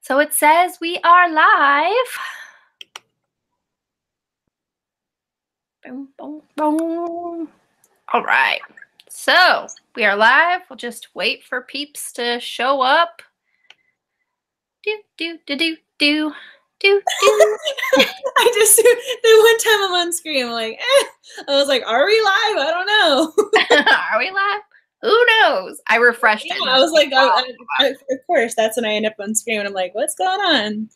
So it says we are live. Boom, boom, boom. All right. So we are live. We'll just wait for peeps to show up. Do, do, do, do, do, do, do. I just, the one time I'm on screen, I'm like, I was like, are we live? I don't know. Are we live? Who knows? I refreshed it. I was like, of course, that's when I end up on screen and I'm like, what's going on?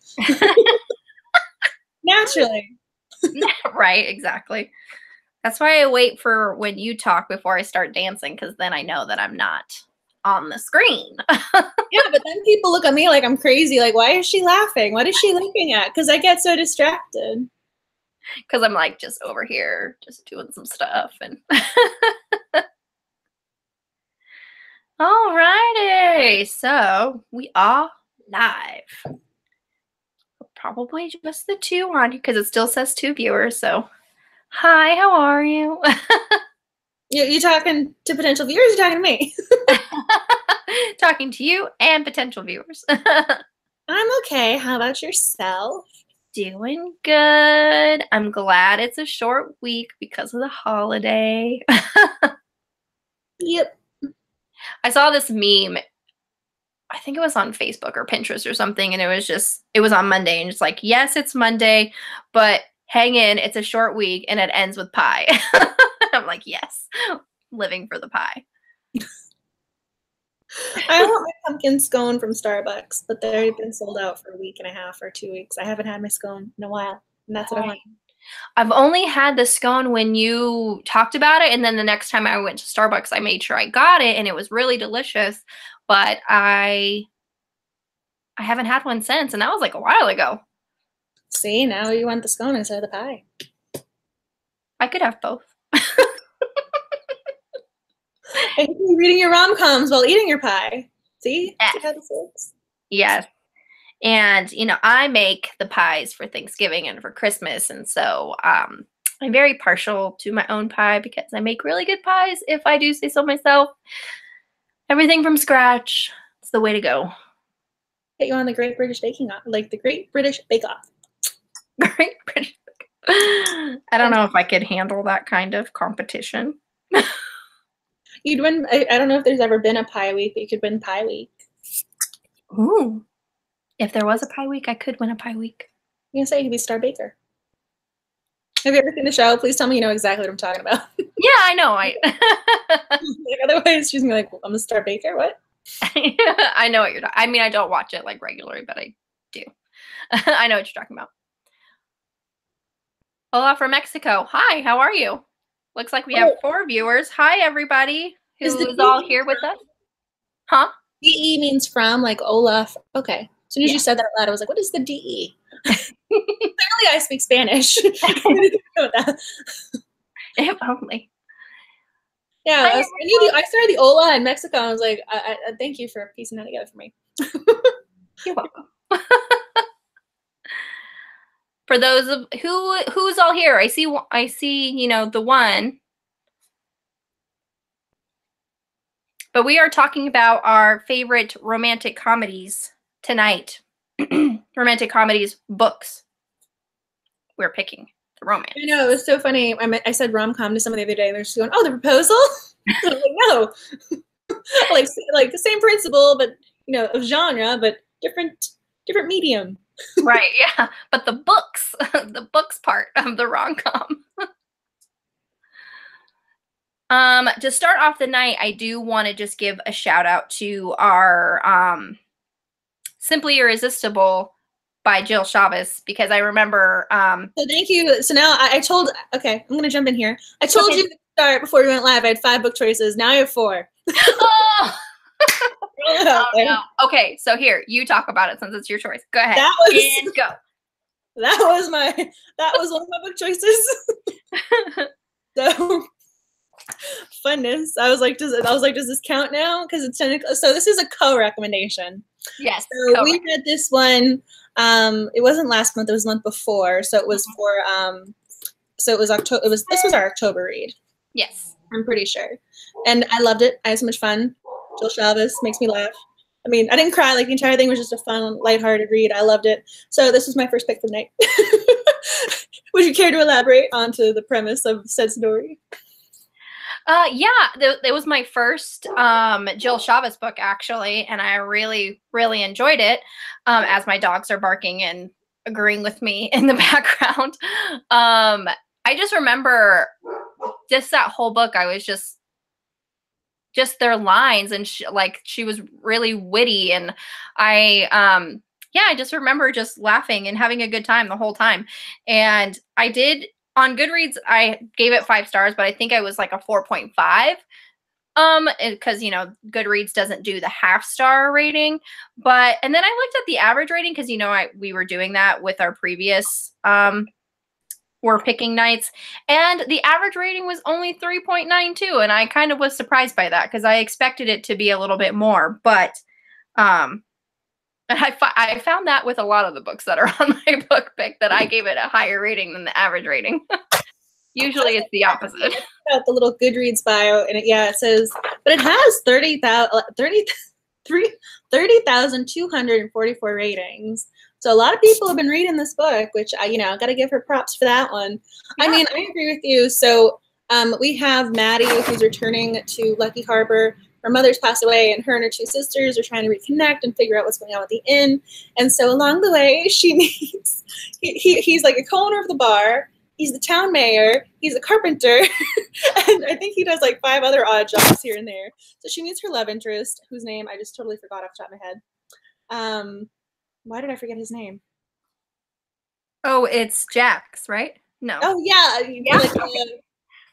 Naturally. Right, exactly. That's why I wait for when you talk before I start dancing, because then I know that I'm not on the screen. Yeah, but then people look at me like I'm crazy. Like, why is she laughing? What is she looking at? Because I get so distracted. Because I'm like just over here, just doing some stuff. And all righty, so we are live. Probably just the two on you because it still says 2 viewers. So, hi, how are you? You talking to potential viewers? Or you talking to me? Talking to you and potential viewers. I'm okay. How about yourself? Doing good. I'm glad it's a short week because of the holiday. Yep. I saw this meme. I think it was on Facebook or Pinterest or something, and it was on Monday, and it's like, yes, it's Monday, but hang in, it's a short week, and it ends with pie. I'm like, yes, living for the pie. I want my pumpkin scone from Starbucks, but they've been sold out for a week and a half or 2 weeks. I haven't had my scone in a while, and that's what I want. I've only had the scone when you talked about it, and then the next time I went to Starbucks, I made sure I got it, and it was really delicious, but I haven't had one since, and that was like a while ago. See, now you want the scone instead of the pie. I could have both. I could be reading your rom-coms while eating your pie. See? Yes. See how this works? Yes. And, you know, I make the pies for Thanksgiving and for Christmas, and so I'm very partial to my own pie because I make really good pies, if I do say so myself. Everything from scratch. It's the way to go. Get you on the Great British Baking Off, like the Great British Bake Off. Great British. I don't know if I could handle that kind of competition. You'd win. I don't know if there's ever been a pie week, but you could win pie week. Ooh. If there was a pie week, I could win a pie week. You can say you could be Star Baker. Have you ever seen the show? Please tell me you know exactly what I'm talking about. Yeah, I know. Like, otherwise, she's gonna be like, I'm a Star Baker. What? I know what you're talking. I mean, I don't watch it like regularly, but I do. I know what you're talking about. Hola from Mexico. Hi, how are you? Looks like we have 4 viewers. Hi, everybody who is all here with us. Huh? DE means from, like Olaf. Okay. As soon as you said that out loud, I was like, what is the DE? Clearly, I speak Spanish. If only. Yeah, I started the Ola in Mexico. And I was like, I thank you for piecing that together for me. You're welcome. For those of who's all here, I see, you know, the one. But we are talking about our favorite romantic comedies tonight. Romantic comedies books. We're picking the romance. I know, it was so funny. I said rom-com to someone the other day, and they're just going, "Oh, the proposal." I was like, no, like the same principle, but you know, of genre, but different medium. Right, yeah. But the books part of the rom-com. To start off the night, I do want to just give a shout out to our Simply Irresistible by Jill Chavez, because I remember So thank you. So now okay, I'm gonna jump in here. I told you to start before we went live. I had 5 book choices. Now I have 4. Oh! Oh, no. Okay, so here, you talk about it since it's your choice. Go ahead. Go. That was one of my book choices. So funness. I was like, does this count now? Because it's technically, so this is a co-recommendation. Yes. So we read this one. It wasn't last month. It was the month before. So it was for so it was October. This was our October read. Yes. I'm pretty sure. And I loved it. I had so much fun. Jill Chavez makes me laugh. I mean, I didn't cry. Like, the entire thing was just a fun, lighthearted read. I loved it. So this was my first pick for the night. Would you care to elaborate onto the premise of said story? Yeah, it was my first Jill Chavez book, actually, and I really, really enjoyed it, as my dogs are barking and agreeing with me in the background. I just remember just that whole book, I was just their lines, and she was really witty, and yeah, I just remember just laughing and having a good time the whole time. And I did on Goodreads, I gave it 5 stars, but I think I was like a 4.5. Because Goodreads doesn't do the half-star rating, and then I looked at the average rating because we were doing that with our previous We're Picking nights, and the average rating was only 3.92, and I kind of was surprised by that because I expected it to be a little bit more, but and I found that with a lot of the books that are on my book pick that I gave it a higher rating than the average rating. Usually it's the opposite. About the little Goodreads bio, and it says, but it has 30,244 ratings. So a lot of people have been reading this book, which I got to give her props for that one. Yeah. I mean, I agree with you. So we have Maddie, who's returning to Lucky Harbor. Her mother's passed away, and her and her 2 sisters are trying to reconnect and figure out what's going on with the inn. And so along the way, she meets, he's like a co-owner of the bar. He's the town mayor. He's a carpenter. And I think he does like 5 other odd jobs here and there. So she meets her love interest, whose name I just totally forgot off the top of my head. Why did I forget his name? Oh, it's Jax, right? No. Oh, yeah. Like,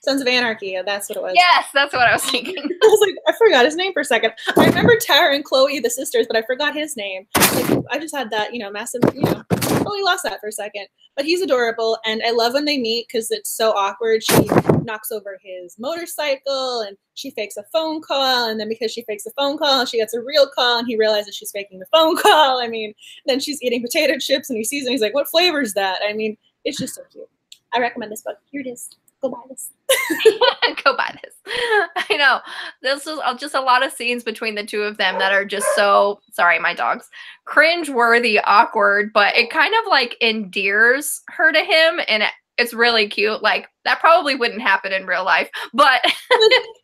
Sons of Anarchy. That's what it was. Yes, that's what I was thinking. I was like, I forgot his name for a second. I remember Tara and Chloe, the sisters, but I forgot his name. Like, I just had that, massive, totally lost that for a second. But he's adorable, and I love when they meet because it's so awkward. She knocks over his motorcycle, and she fakes a phone call, and then because she fakes a phone call, she gets a real call, and he realizes she's faking the phone call. I mean, then she's eating potato chips, and he sees it, and he's like, what flavor is that? I mean, it's just so cute. I recommend this book. Here it is. Go buy this. Go buy this. I know. This is just a lot of scenes between the 2 of them that are just so, sorry, my dogs, cringe-worthy, awkward, but it kind of like endears her to him, and it's really cute. Like, that probably wouldn't happen in real life, but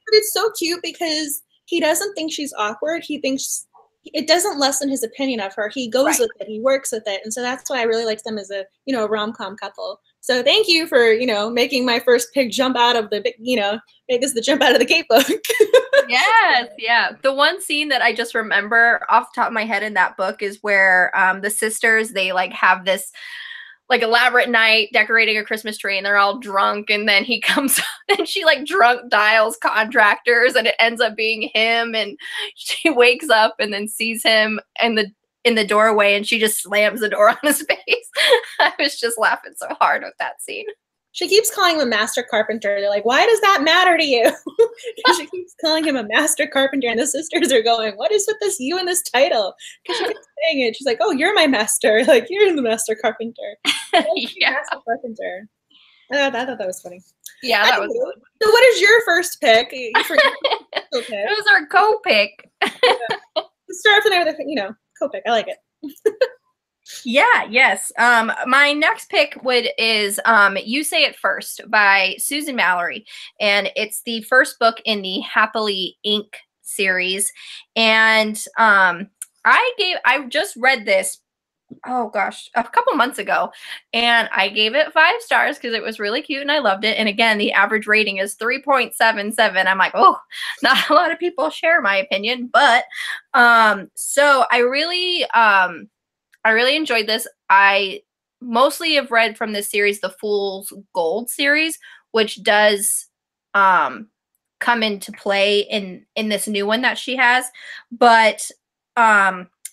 it's so cute because he doesn't think she's awkward. He thinks it doesn't lessen his opinion of her. He goes with it. He works with it. And so that's why I really like them as a, a rom-com couple. So thank you for, making my first pick jump out of the, make this the jump out of the gate book. Yes, yeah. The one scene that I just remember off the top of my head in that book is where the sisters, they like have this like elaborate night decorating a Christmas tree, and they're all drunk, and then he comes and she like drunk dials contractors, and it ends up being him, and she wakes up and then sees him in the doorway, and she just slams the door on his face. I was just laughing so hard with that scene. She keeps calling him a master carpenter. They're like, why does that matter to you? She keeps calling him a master carpenter, and the sisters are going, what is with this you and this title? Because she keeps saying it. She's like, oh, you're my master. Like, you're the master carpenter. Yeah. Master carpenter. I thought that was funny. Yeah, that was really funny. So what is your first pick? You forget. Okay. It was our co-pick. Yeah. Start from there with a, co-pick. I like it. Yeah, yes. My next pick is You Say It First by Susan Mallory, and it's the first book in the Happily Inc. series. And I just read this, oh gosh, a couple months ago, and I gave it 5 stars because it was really cute and I loved it. And again, the average rating is 3.77. I'm like, oh, not a lot of people share my opinion, but so I really enjoyed this. I mostly have read from this series the Fool's Gold series, which does come into play in this new one that she has. But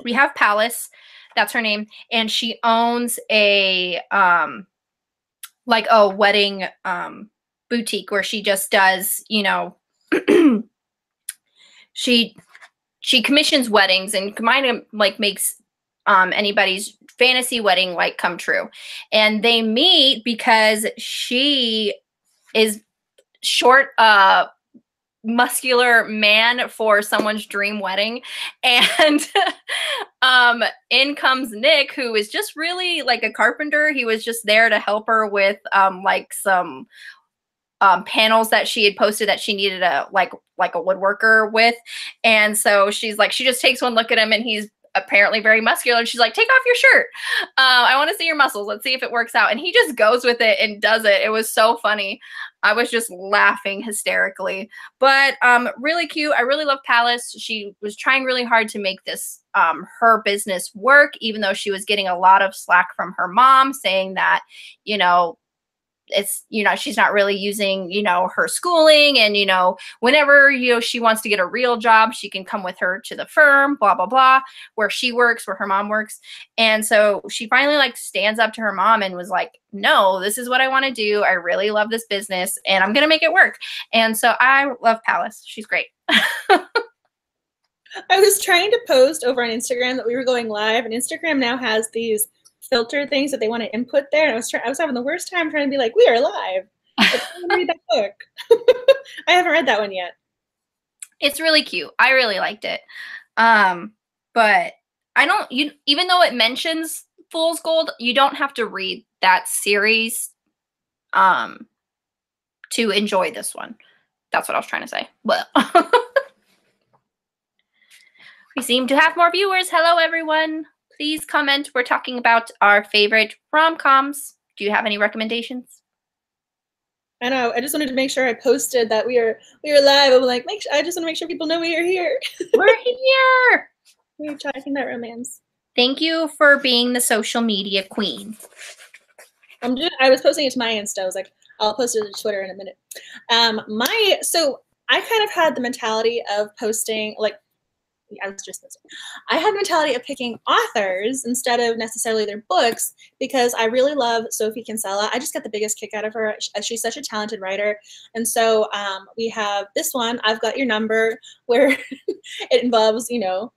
we have Palace, that's her name, and she owns a like a wedding boutique where she just does, she commissions weddings and kind of like makes anybody's fantasy wedding like come true. And they meet because she is short muscular man for someone's dream wedding. And in comes Nick, who is just really like a carpenter. He was just there to help her with like some panels that she had posted that she needed a like a woodworker with. And so she's like, she just takes one look at him, and he's apparently very muscular, and she's like, take off your shirt, I want to see your muscles, let's see if it works out. And he just goes with it and does it. It was so funny. I was just laughing hysterically. But really cute. I really love Palace. She was trying really hard to make this her business work, even though she was getting a lot of slack from her mom, saying that, you know, it's, you know, she's not really using, you know, her schooling, and, you know, whenever, you know, she wants to get a real job, she can come with her to the firm, blah, blah, blah, where she works, where her mom works. And so she finally like stands up to her mom and was like, no, this is what I want to do. I really love this business and I'm going to make it work. And so I love Palace. She's great. I was trying to post over on Instagram that we were going live, and Instagram now has these filter things that they want to input there. And I was having the worst time trying to be like, we are live. I want to read that book. I haven't read that one yet. It's really cute. I really liked it. But I don't, even though it mentions Fool's Gold, you don't have to read that series to enjoy this one. That's what I was trying to say. But we seem to have more viewers. Hello, everyone. Please comment. We're talking about our favorite rom-coms. Do you have any recommendations? I know. I just wanted to make sure I posted that we are live. I'm like, I just want to make sure people know we are here. We're here. We're talking about romance. Thank you for being the social media queen. I was posting it to my Insta. I was like, I'll post it to Twitter in a minute. So I kind of had the mentality of posting like. I had the mentality of picking authors instead of necessarily their books, because I really love Sophie Kinsella. I just got the biggest kick out of her. She's such a talented writer. And so we have this one, I've Got Your Number, where it involves, you know,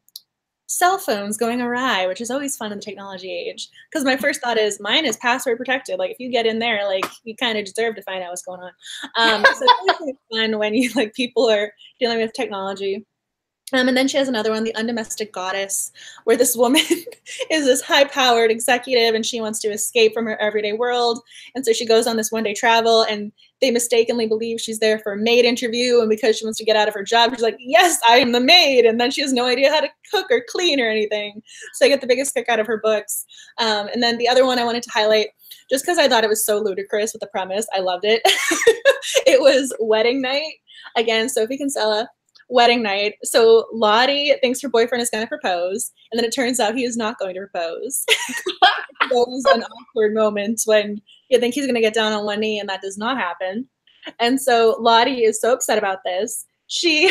cell phones going awry, which is always fun in the technology age. Because my first thought is, mine is password protected. Like, if you get in there, like, you kind of deserve to find out what's going on. So it's really fun when you, like, people are dealing with technology. And then she has another one, The Undomestic Goddess, where this woman is this high-powered executive, and she wants to escape from her everyday world. And so she goes on this one-day travel, and they mistakenly believe she's there for a maid interview. And because she wants to get out of her job, she's like, yes, I am the maid. And then she has no idea how to cook or clean or anything. So I get the biggest kick out of her books. And then the other one I wanted to highlight, just because I thought it was so ludicrous with the premise, I loved it. It was Wedding Night. Again, Sophie Kinsella. Wedding night. So Lottie thinks her boyfriend is going to propose, and then it turns out he is not going to propose. It was an awkward moment when you think he's going to get down on one knee, and that does not happen. And so Lottie is so upset about this. She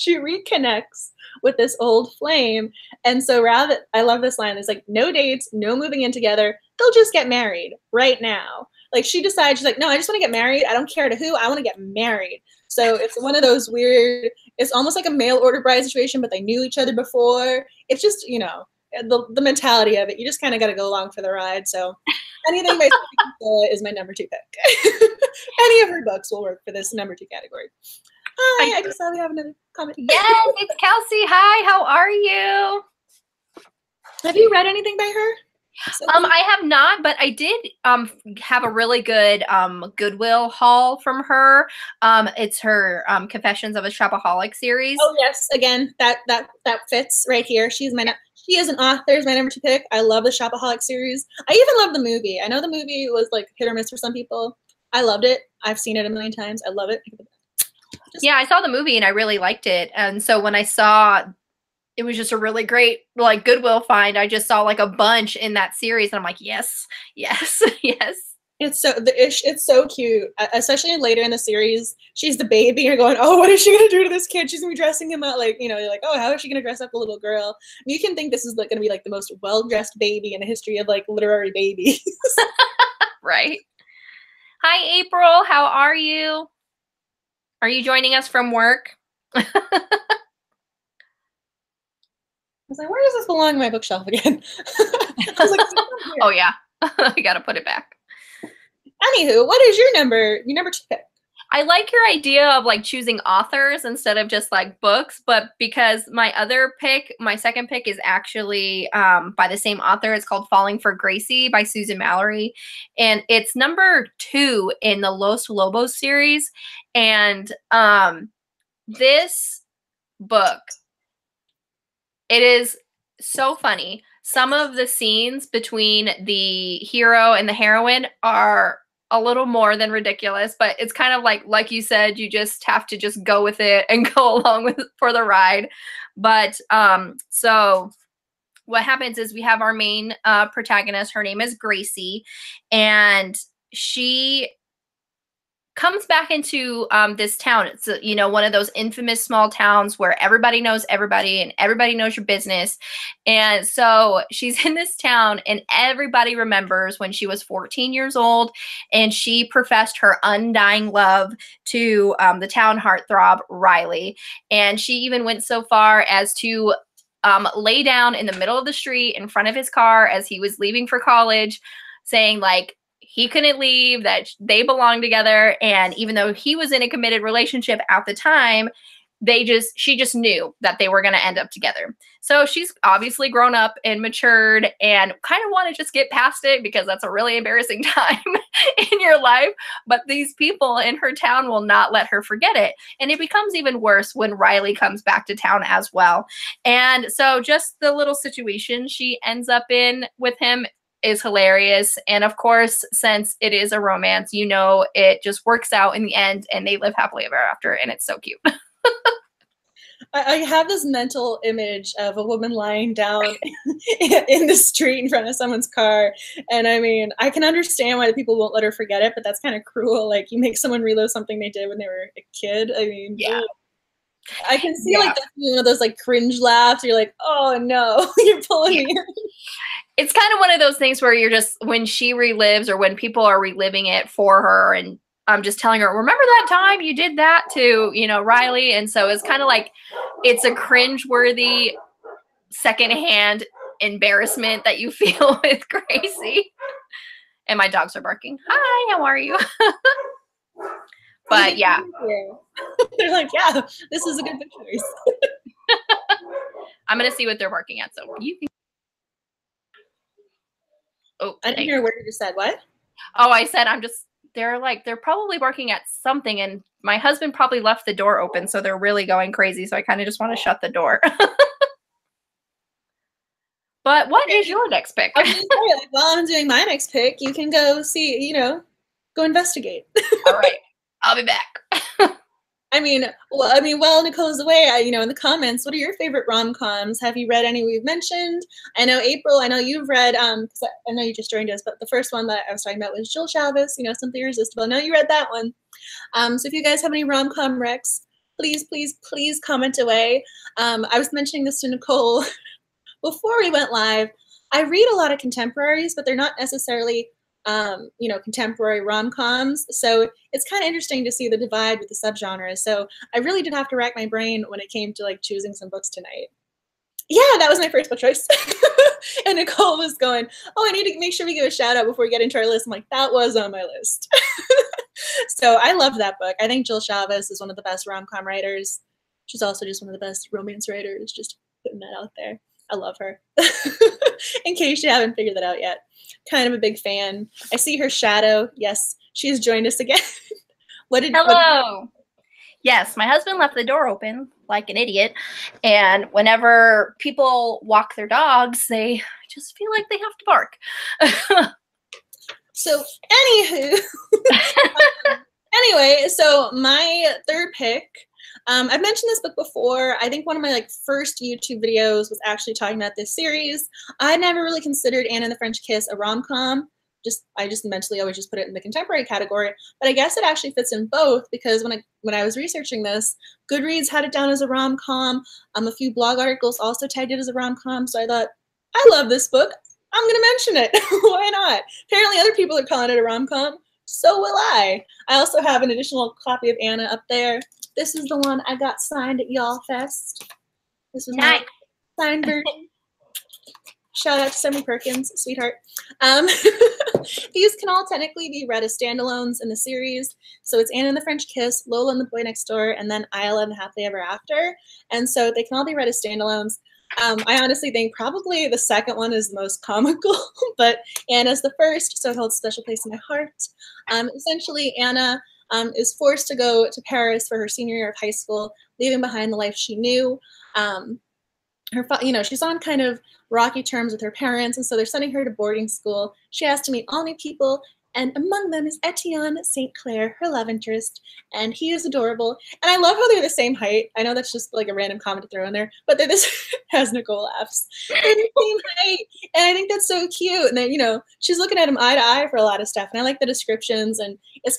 reconnects with this old flame. And so I love this line. It's like, no dates, no moving in together. They'll just get married right now. Like, she decides, she's like, no, I just want to get married. I don't care to who. I want to get married. So it's one of those weird, it's almost like a mail order bride situation, but they knew each other before. It's just, you know, the mentality of it. You just kind of got to go along for the ride. So anything by Sophie Kinsella is my number 2 pick. Any of her books will work for this number 2 category. Hi, I just saw we have another comment. Yes, it's Kelsey. Hi, how are you? Have you read anything by her? I have not, but I did have a really good Goodwill haul from her. It's her Confessions of a Shopaholic series. Oh yes, again, that fits right here. She is an author, is my number 2 pick. I love the Shopaholic series. I even love the movie. I know the movie was like hit or miss for some people. I loved it. I've seen it a million times. I love it. Yeah, I saw the movie and I really liked it. And so when I saw it was just a really great like Goodwill find, I just saw like a bunch in that series and I'm like, yes, yes, yes. It's so cute, especially later in the series. She's the baby, and you're going, oh, what is she gonna do to this kid? She's gonna be dressing him up like, you know, you're like, oh, how is she gonna dress up a little girl? And you can think this is like gonna be like the most well-dressed baby in the history of like literary babies. Right. Hi, April. How are you? Are you joining us from work? I was like, where does this belong in my bookshelf again? I was like, oh yeah, I gotta put it back. Anywho, what is your number 2 pick? I like your idea of like choosing authors instead of just like books, but because my second pick is actually by the same author. It's called Falling for Gracie by Susan Mallory. And it's number 2 in the Los Lobos series. And this book, it is so funny. Some of the scenes between the hero and the heroine are a little more than ridiculous, but it's kind of like you said, you just have to just go with it and go along with it for the ride. But so what happens is we have our main protagonist. Her name is Gracie, and she comes back into this town. It's one of those infamous small towns where everybody knows everybody and everybody knows your business. And so she's in this town, and everybody remembers when she was 14 years old and she professed her undying love to the town heartthrob Riley. And she even went so far as to lay down in the middle of the street in front of his car as he was leaving for college, saying like he couldn't leave, that they belonged together. And even though he was in a committed relationship at the time, she just knew that they were going to end up together. So she's obviously grown up and matured and kind of want to just get past it because that's a really embarrassing time in your life. But these people in her town will not let her forget it. And it becomes even worse when Riley comes back to town as well. And so just the little situation she ends up in with him is hilarious. And of course, since it is a romance, it just works out in the end and they live happily ever after. And it's so cute. I have this mental image of a woman lying down in the street in front of someone's car. And I mean, I can understand why the people won't let her forget it, but that's kind of cruel. Like, you make someone relive something they did when they were a kid. I mean, yeah. I can see like one of those like cringe laughs. You're like, oh no, you're pulling me. It's kind of one of those things where you're just, when she relives or when people are reliving it for her, and I'm just telling her, remember that time you did that to, Riley? And so it's kind of like, it's a cringe-worthy secondhand embarrassment that you feel with Gracie. And my dogs are barking. Hi, how are you? But yeah. They're like, yeah, this is a good choice. I'm going to see what they're barking at. So you can. Oh, I didn't hear what you just said. What? Oh, I said they're probably barking at something, and my husband probably left the door open, so they're really going crazy. So I kind of just want to shut the door. But what is your next pick? I was gonna say, like, while I'm doing my next pick, you can go see, go investigate. All right, I'll be back. While Nicole's away, in the comments, what are your favorite rom-coms? Have you read any we've mentioned? I know, April, I know you've read, because I know you just joined us, but the first one that I was talking about was Jill Chavez, Simply Irresistible. I know you read that one. So if you guys have any rom-com recs, please, please, please comment away. I was mentioning this to Nicole before we went live. I read a lot of contemporaries, but they're not necessarily contemporary rom-coms. So it's kind of interesting to see the divide with the subgenres. So I really did have to rack my brain when it came to like choosing some books tonight. Yeah, that was my first book choice. And Nicole was going, oh, I need to make sure we give a shout out before we get into our list. I'm like, that was on my list. So I loved that book. I think Jill Chavez is one of the best rom-com writers. She's also just one of the best romance writers. Just putting that out there. I love her. In case you haven't figured that out yet. Kind of a big fan. I see her shadow. Yes, she's joined us again. Hello. Yes, my husband left the door open like an idiot. And whenever people walk their dogs, they just feel like they have to bark. So, anywho. Anyway, so my third pick, I've mentioned this book before. I think one of my first YouTube videos was actually talking about this series. I never really considered Anne and the French Kiss a rom-com. I just mentally always just put it in the contemporary category. But I guess it actually fits in both, because when I was researching this, Goodreads had it down as a rom-com. A few blog articles also tagged it as a rom-com. So I thought, I love this book. I'm going to mention it. Why not? Apparently other people are calling it a rom-com. So will I. I also have an additional copy of Anna up there. This is the one I got signed at Y'all Fest. This was my signed version. Shout out to Summer Perkins, sweetheart. These can all technically be read as standalones in the series. So it's Anna and the French Kiss, Lola and the Boy Next Door, and then Isla and the Happily Ever After. And so they can all be read as standalones. I honestly think probably the second one is the most comical, but Anna's the first, so it holds a special place in my heart. Essentially, Anna is forced to go to Paris for her senior year of high school, leaving behind the life she knew. She's on kind of rocky terms with her parents, and so they're sending her to boarding school. She has to meet all new people, and among them is Etienne St. Clair, her love interest, and he is adorable. And I love how they're the same height. I know that's just like a random comment to throw in there, but they're this, as Nicole laughs, they're the same height, and I think that's so cute. And then, she's looking at him eye to eye for a lot of stuff, and I like the descriptions, and it's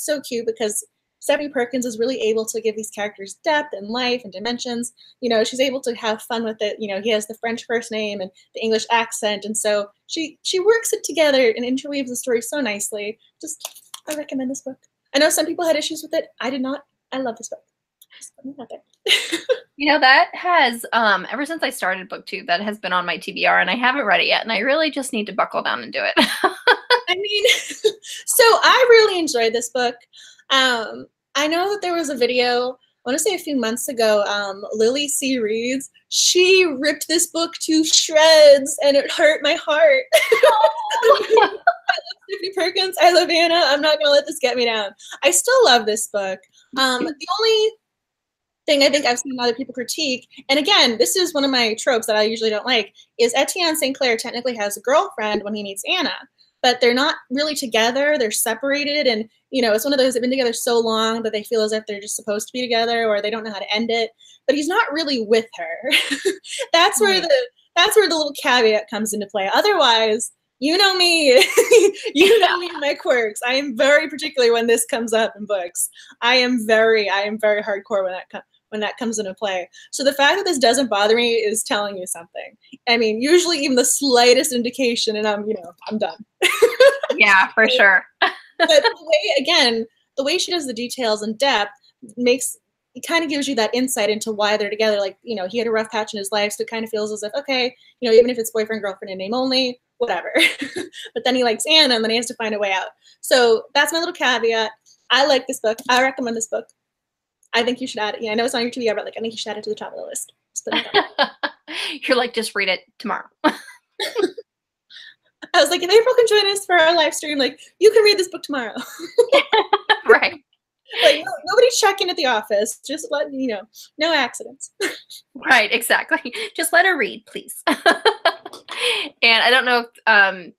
so cute because Stephanie Perkins is really able to give these characters depth and life and dimensions. She's able to have fun with it. He has the French first name and the English accent. And so she works it together and interweaves the story so nicely. I recommend this book. I know some people had issues with it. I did not. I love this book. Just putting it out there. That has, ever since I started book 2, that has been on my TBR, and I haven't read it yet, and I really just need to buckle down and do it. I mean, so I really enjoyed this book. I know that there was a video, I want to say a few months ago, Lily C. Reads, she ripped this book to shreds, and it hurt my heart. I love Stephanie Perkins. I love Anna. I'm not going to let this get me down. I still love this book. The only thing I think I've seen other people critique, and again, this is one of my tropes that I usually don't like, is Etienne St. Clair technically has a girlfriend when he meets Anna, but they're not really together. They're separated, and it's one of those, they've been together so long that they feel as if they're just supposed to be together, or they don't know how to end it. But he's not really with her. That's where the little caveat comes into play. Otherwise, you know me, and my quirks. I am very particular when this comes up in books. I am very hardcore when that comes into play. So the fact that this doesn't bother me is telling you something. I mean, usually even the slightest indication, and I'm done. Yeah, for sure. But the way she does the details in depth it kind of gives you that insight into why they're together. Like, he had a rough patch in his life, so it kind of feels as if, okay, even if it's boyfriend, girlfriend in name only, whatever. But then he likes Anna, and then he has to find a way out. So that's my little caveat. I like this book. I recommend this book. I think you should add it. I know it's on your TBR, but I think you should add it to the top of the list. You're like, just read it tomorrow. I was like, if April can join us for our live stream, you can read this book tomorrow. Right. Nobody's checking at the office. Just let no accidents. Right, exactly. Just let her read, please. And I don't know if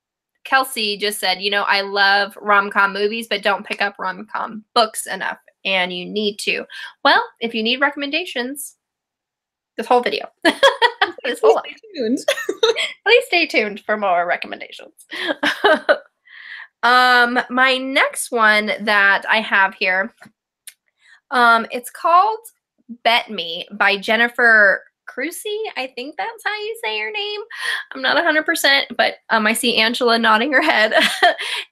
Kelsey just said, I love rom-com movies, but don't pick up rom-com books enough, and you need to. Well, if you need recommendations, this whole video. This whole life. Please stay tuned for more recommendations. My next one that I have here, it's called Bet Me by Jennifer Crucy. I think that's how you say her name. I'm not 100%, but I see Angela nodding her head.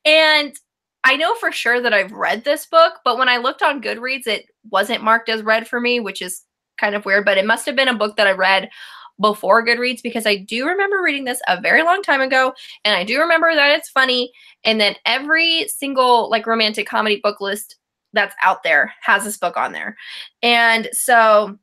And I know for sure that I've read this book, but when I looked on Goodreads, it wasn't marked as read for me, which is kind of weird, but it must have been a book that I read before Goodreads, because I do remember reading this a very long time ago, and I do remember that it's funny, and then every single romantic comedy book list that's out there has this book on there. And so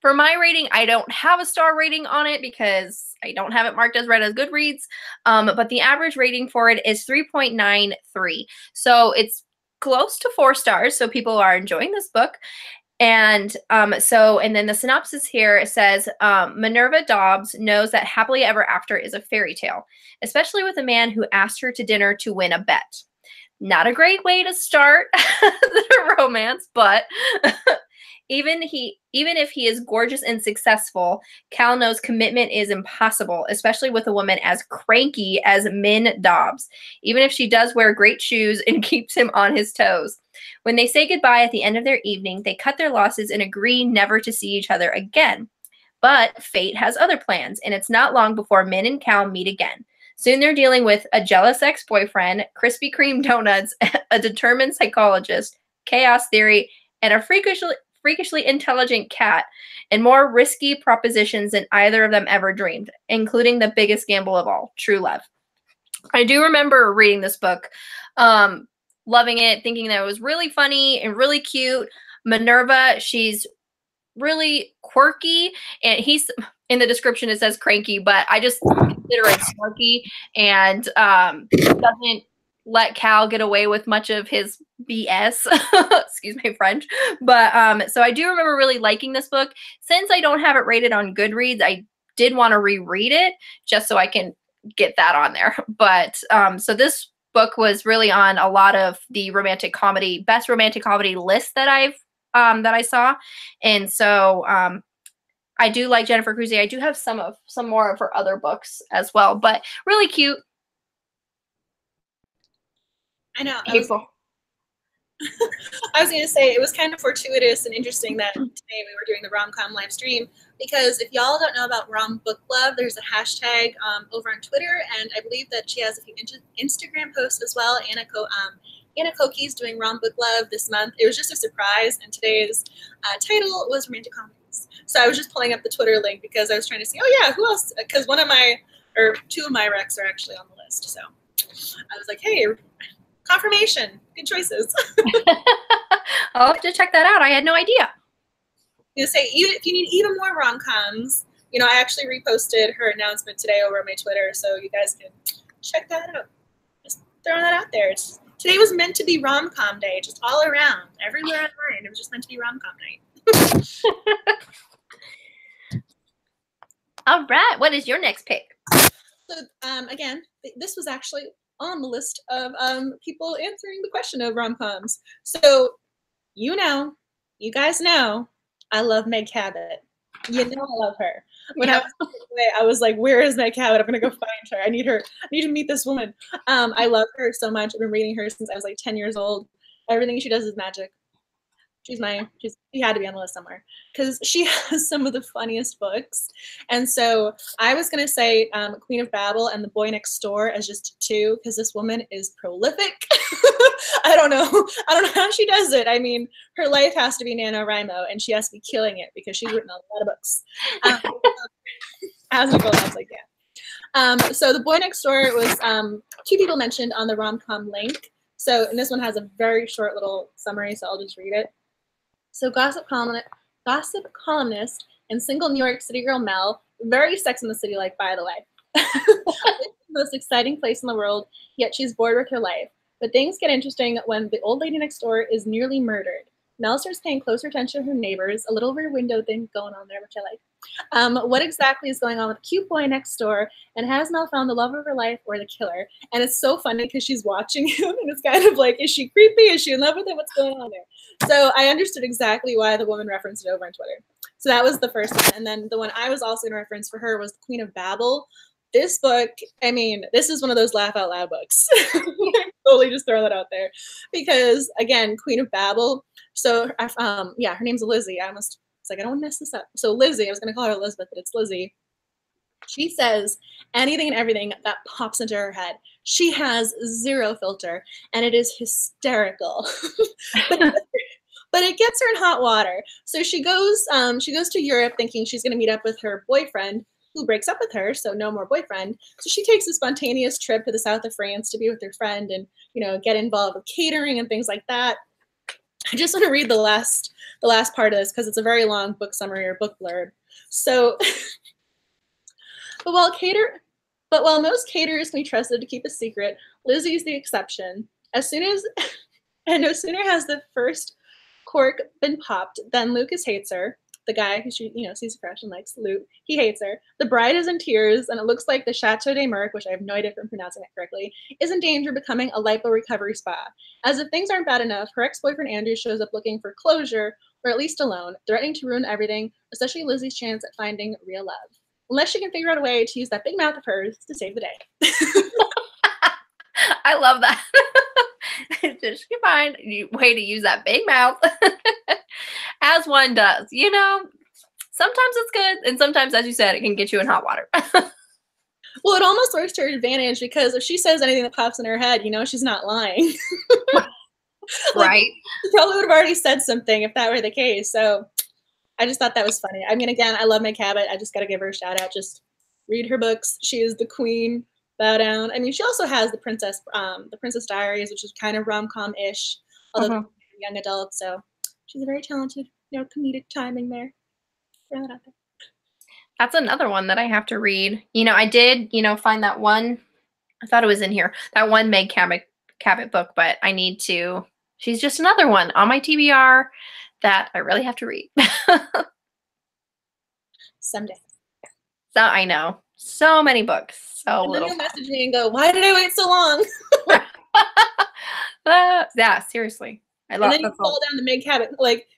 for my rating, I don't have a star rating on it because I don't have it marked as read as Goodreads, but the average rating for it is 3.93. So it's close to 4 stars, so people are enjoying this book. And and then the synopsis here says, Minerva Dobbs knows that happily ever after is a fairy tale, especially with a man who asked her to dinner to win a bet. Not a great way to start the romance, but even if he is gorgeous and successful, Cal knows commitment is impossible, especially with a woman as cranky as Min Dobbs, even if she does wear great shoes and keeps him on his toes. When they say goodbye at the end of their evening, they cut their losses and agree never to see each other again. But fate has other plans, and it's not long before Min and Cal meet again. Soon they're dealing with a jealous ex-boyfriend, Krispy Kreme donuts, a determined psychologist, chaos theory, and a freakishly freakishly intelligent cat and more risky propositions than either of them ever dreamed, including the biggest gamble of all, true love. I do remember reading this book, loving it, thinking that it was really funny and really cute. Minerva, she's really quirky, and he's in the description it says cranky, but I just consider it snarky, and doesn't let Cal get away with much of his BS. Excuse my French. But so I do remember really liking this book. Since I don't have it rated on Goodreads, I did want to reread it just so I can get that on there. But so this book was really on a lot of the best romantic comedy lists that I saw. And so I do like Jennifer Crusie. I do have some more of her other books as well, but really cute. I know. I was going to say, it was kind of fortuitous and interesting that today we were doing the rom-com live stream, because if y'all don't know about Rom Book Love, there's a hashtag over on Twitter, and I believe that she has a few Instagram posts as well. Anna Koki's doing Rom Book Love this month. It was just a surprise, and today's title was Romantic Comedies. So I was just pulling up the Twitter link because I was trying to see, oh yeah, who else? Because two of my recs are actually on the list. So I was like, hey, confirmation, good choices. I'll have to check that out. I had no idea. You say, if you need even more rom-coms, I actually reposted her announcement today over on my Twitter, so you guys can check that out. Just throwing that out there. Today was meant to be rom-com day, just all around, everywhere online. It was just meant to be rom-com night. All right, what is your next pick? So again, this was actually on the list of people answering the question of rom-coms. So you guys know, I love Meg Cabot. I love her. When I was away, I was like, where is Meg Cabot? I'm gonna go find her. I need to meet this woman. I love her so much. I've been reading her since I was like 10 years old. Everything she does is magic. She had to be on the list somewhere because she has some of the funniest books. And so I was going to say Queen of Babel and The Boy Next Door as just two, because this woman is prolific. I don't know how she does it. I mean, her life has to be NaNoWriMo, and she has to be killing it because she's written a lot of books. As Nicole, I was like, yeah. So The Boy Next Door was two people mentioned on the rom-com link. So, and this one has a very short little summary, so I'll just read it. So gossip columnist and single New York City girl Mel, very Sex in the City like, by the way. It's the most exciting place in the world, yet she's bored with her life. But things get interesting when the old lady next door is nearly murdered. Mel starts paying closer attention to her neighbors, a little rear window thing going on there, which I like. What exactly is going on with the cute boy next door, and has Mel found the love of her life or the killer? And it's so funny because she's watching him, and it's kind of like, is she creepy? Is she in love with him? What's going on there? So I understood exactly why the woman referenced it over on Twitter. So that was the first one. And then the one I was also going to reference for her was The Queen of Babel. This book, I mean, this is one of those laugh out loud books. Totally just throw that out there. Because, again, Queen of Babel. So, yeah, her name's Lizzie. I was like, I don't want to mess this up. So Lizzie, I was going to call her Elizabeth, but it's Lizzie. She says anything and everything that pops into her head. She has zero filter, and it is hysterical. But it gets her in hot water. So she goes to Europe thinking she's going to meet up with her boyfriend, who breaks up with her, so no more boyfriend. So she takes a spontaneous trip to the south of France to be with her friend and, get involved with catering and things like that. I just want to read the last part of this because it's a very long book summary or book blurb. So, but while most caterers can be trusted to keep a secret, Lizzie's the exception. No sooner has the first cork been popped than Lucas hates her. The guy who she, sees a crush and likes Luke, he hates her. The bride is in tears, and it looks like the Chateau de Merc, which I have no idea if I'm pronouncing it correctly, is in danger of becoming a lipo recovery spa. As if things aren't bad enough, her ex-boyfriend Andrew shows up looking for closure, or at least alone, threatening to ruin everything, especially Lizzie's chance at finding real love. Unless she can figure out a way to use that big mouth of hers to save the day. I love that. Just find a way to use that big mouth. As one does. Sometimes it's good, and sometimes, as you said, it can get you in hot water. Well, it almost works to her advantage, because if she says anything that pops in her head, she's not lying. Like, Right. she probably would have already said something if that were the case. So I just thought that was funny. I mean, again, I love Meg Cabot. I just got to give her a shout out. Just read her books. She is the queen. Bow down. I mean, she also has the Princess Diaries, which is kind of rom-com ish, although Mhm. young adult. So she's a very talented, comedic timing there. Throw that out there. That's another one that I have to read. I did, find that one. I thought it was in here. That one Meg Cabot book, but I need to. She's just another one on my TBR that I really have to read. Someday. So I know. So many books. So And then little you'll message me and go, "Why did I wait so long?" time. Yeah, seriously. I And love then you that's fall all. down the Meg Cabot, like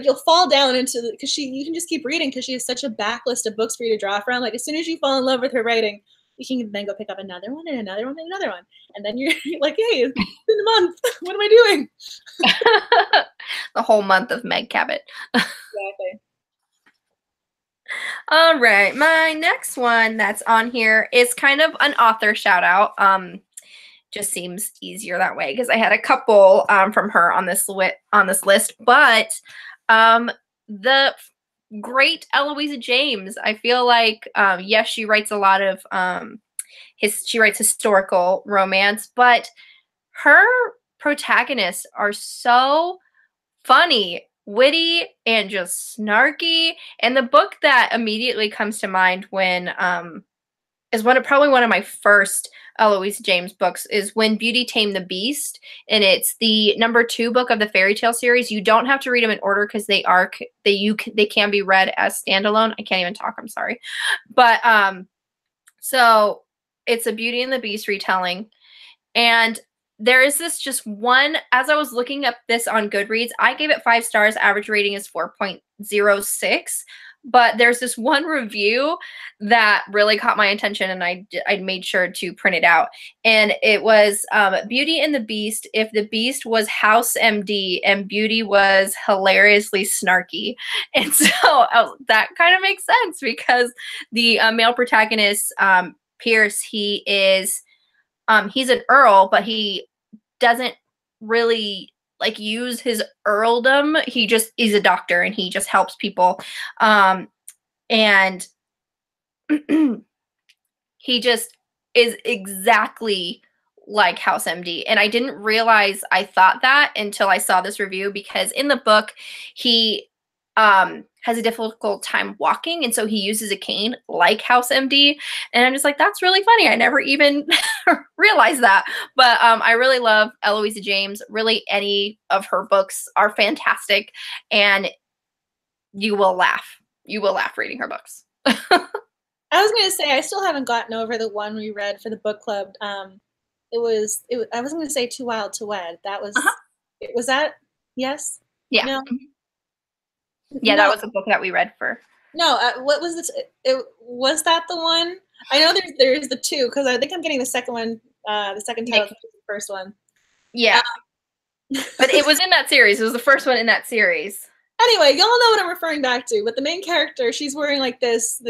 you'll fall down into the because you can just keep reading because she has such a backlist of books for you to draw from. Like as soon as you fall in love with her writing, you can then go pick up another one and another one and another one, and then you're like, "Hey, it's been a month. What am I doing?" The whole month of Meg Cabot. Exactly. All right, my next one that's on here is kind of an author shout out. Just seems easier that way because I had a couple from her on this list, but the great Eloisa James. I feel like yes, she writes a lot of she writes historical romance, but her protagonists are so funny, witty, and just snarky. And the book that immediately comes to mind when is probably one of my first Eloisa James books is When Beauty Tamed the Beast, and it's the #2 book of the fairy tale series. You don't have to read them in order because they can be read as standalone. I can't even talk. I'm sorry, but so it's a Beauty and the Beast retelling, and there is this just one, as I was looking up this on Goodreads, I gave it 5 stars. Average rating is 4.06. But there's this one review that really caught my attention, and I made sure to print it out. And it was Beauty and the Beast if the Beast was House MD and Beauty was hilariously snarky. And so that kind of makes sense because the male protagonist, Pierce, he's an earl, but he doesn't really like use his earldom. He just is a doctor and he just helps people. And he just is exactly like House MD. And I didn't realize I thought that until I saw this review because in the book, he has a difficult time walking. And so he uses a cane like House MD. And I'm just like, that's really funny. I never even realized that. But I really love Eloisa James. Really, any of her books are fantastic. And you will laugh. You will laugh reading her books. I was gonna say I still haven't gotten over the one we read for the book club. I was gonna say Too Wild to Wed. That was Uh-huh. was that yes? Yeah. No, Yeah, that no, was a book that we read for. no. What was this? Was that the one? I know there's the two because I think I'm getting the second one. The second title, the first one. Yeah. But it was in that series. It was the first one in that series. Anyway, y'all know what I'm referring back to. But the main character, she's wearing like this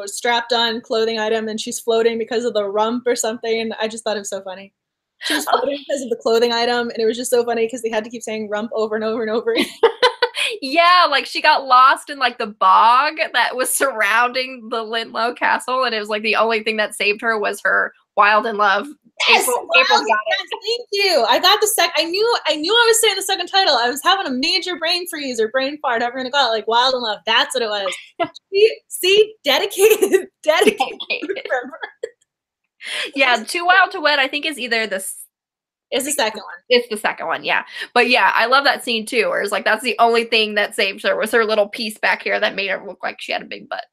strapped on clothing item, and she's floating because of the rump or something. And I just thought it was so funny. She was floating because of the clothing item, and it was just so funny because they had to keep saying rump over and over and over. Yeah, like she got lost in like the bog that was surrounding the Lintlow Castle, and it was like the only thing that saved her was her wild in love. Yes, April wow, got yes, it. thank you. I got the I knew I was saying the second title. I was having a major brain freeze or brain fart, however you want to call it, like Wild in Love. That's what it was. See, dedicated, dedicated. Yeah, Too Wild to Wed, I think is either It's the second one. It's the second one, yeah. But yeah, I love that scene too, where it's like that's the only thing that saved her was her little piece back here that made her look like she had a big butt.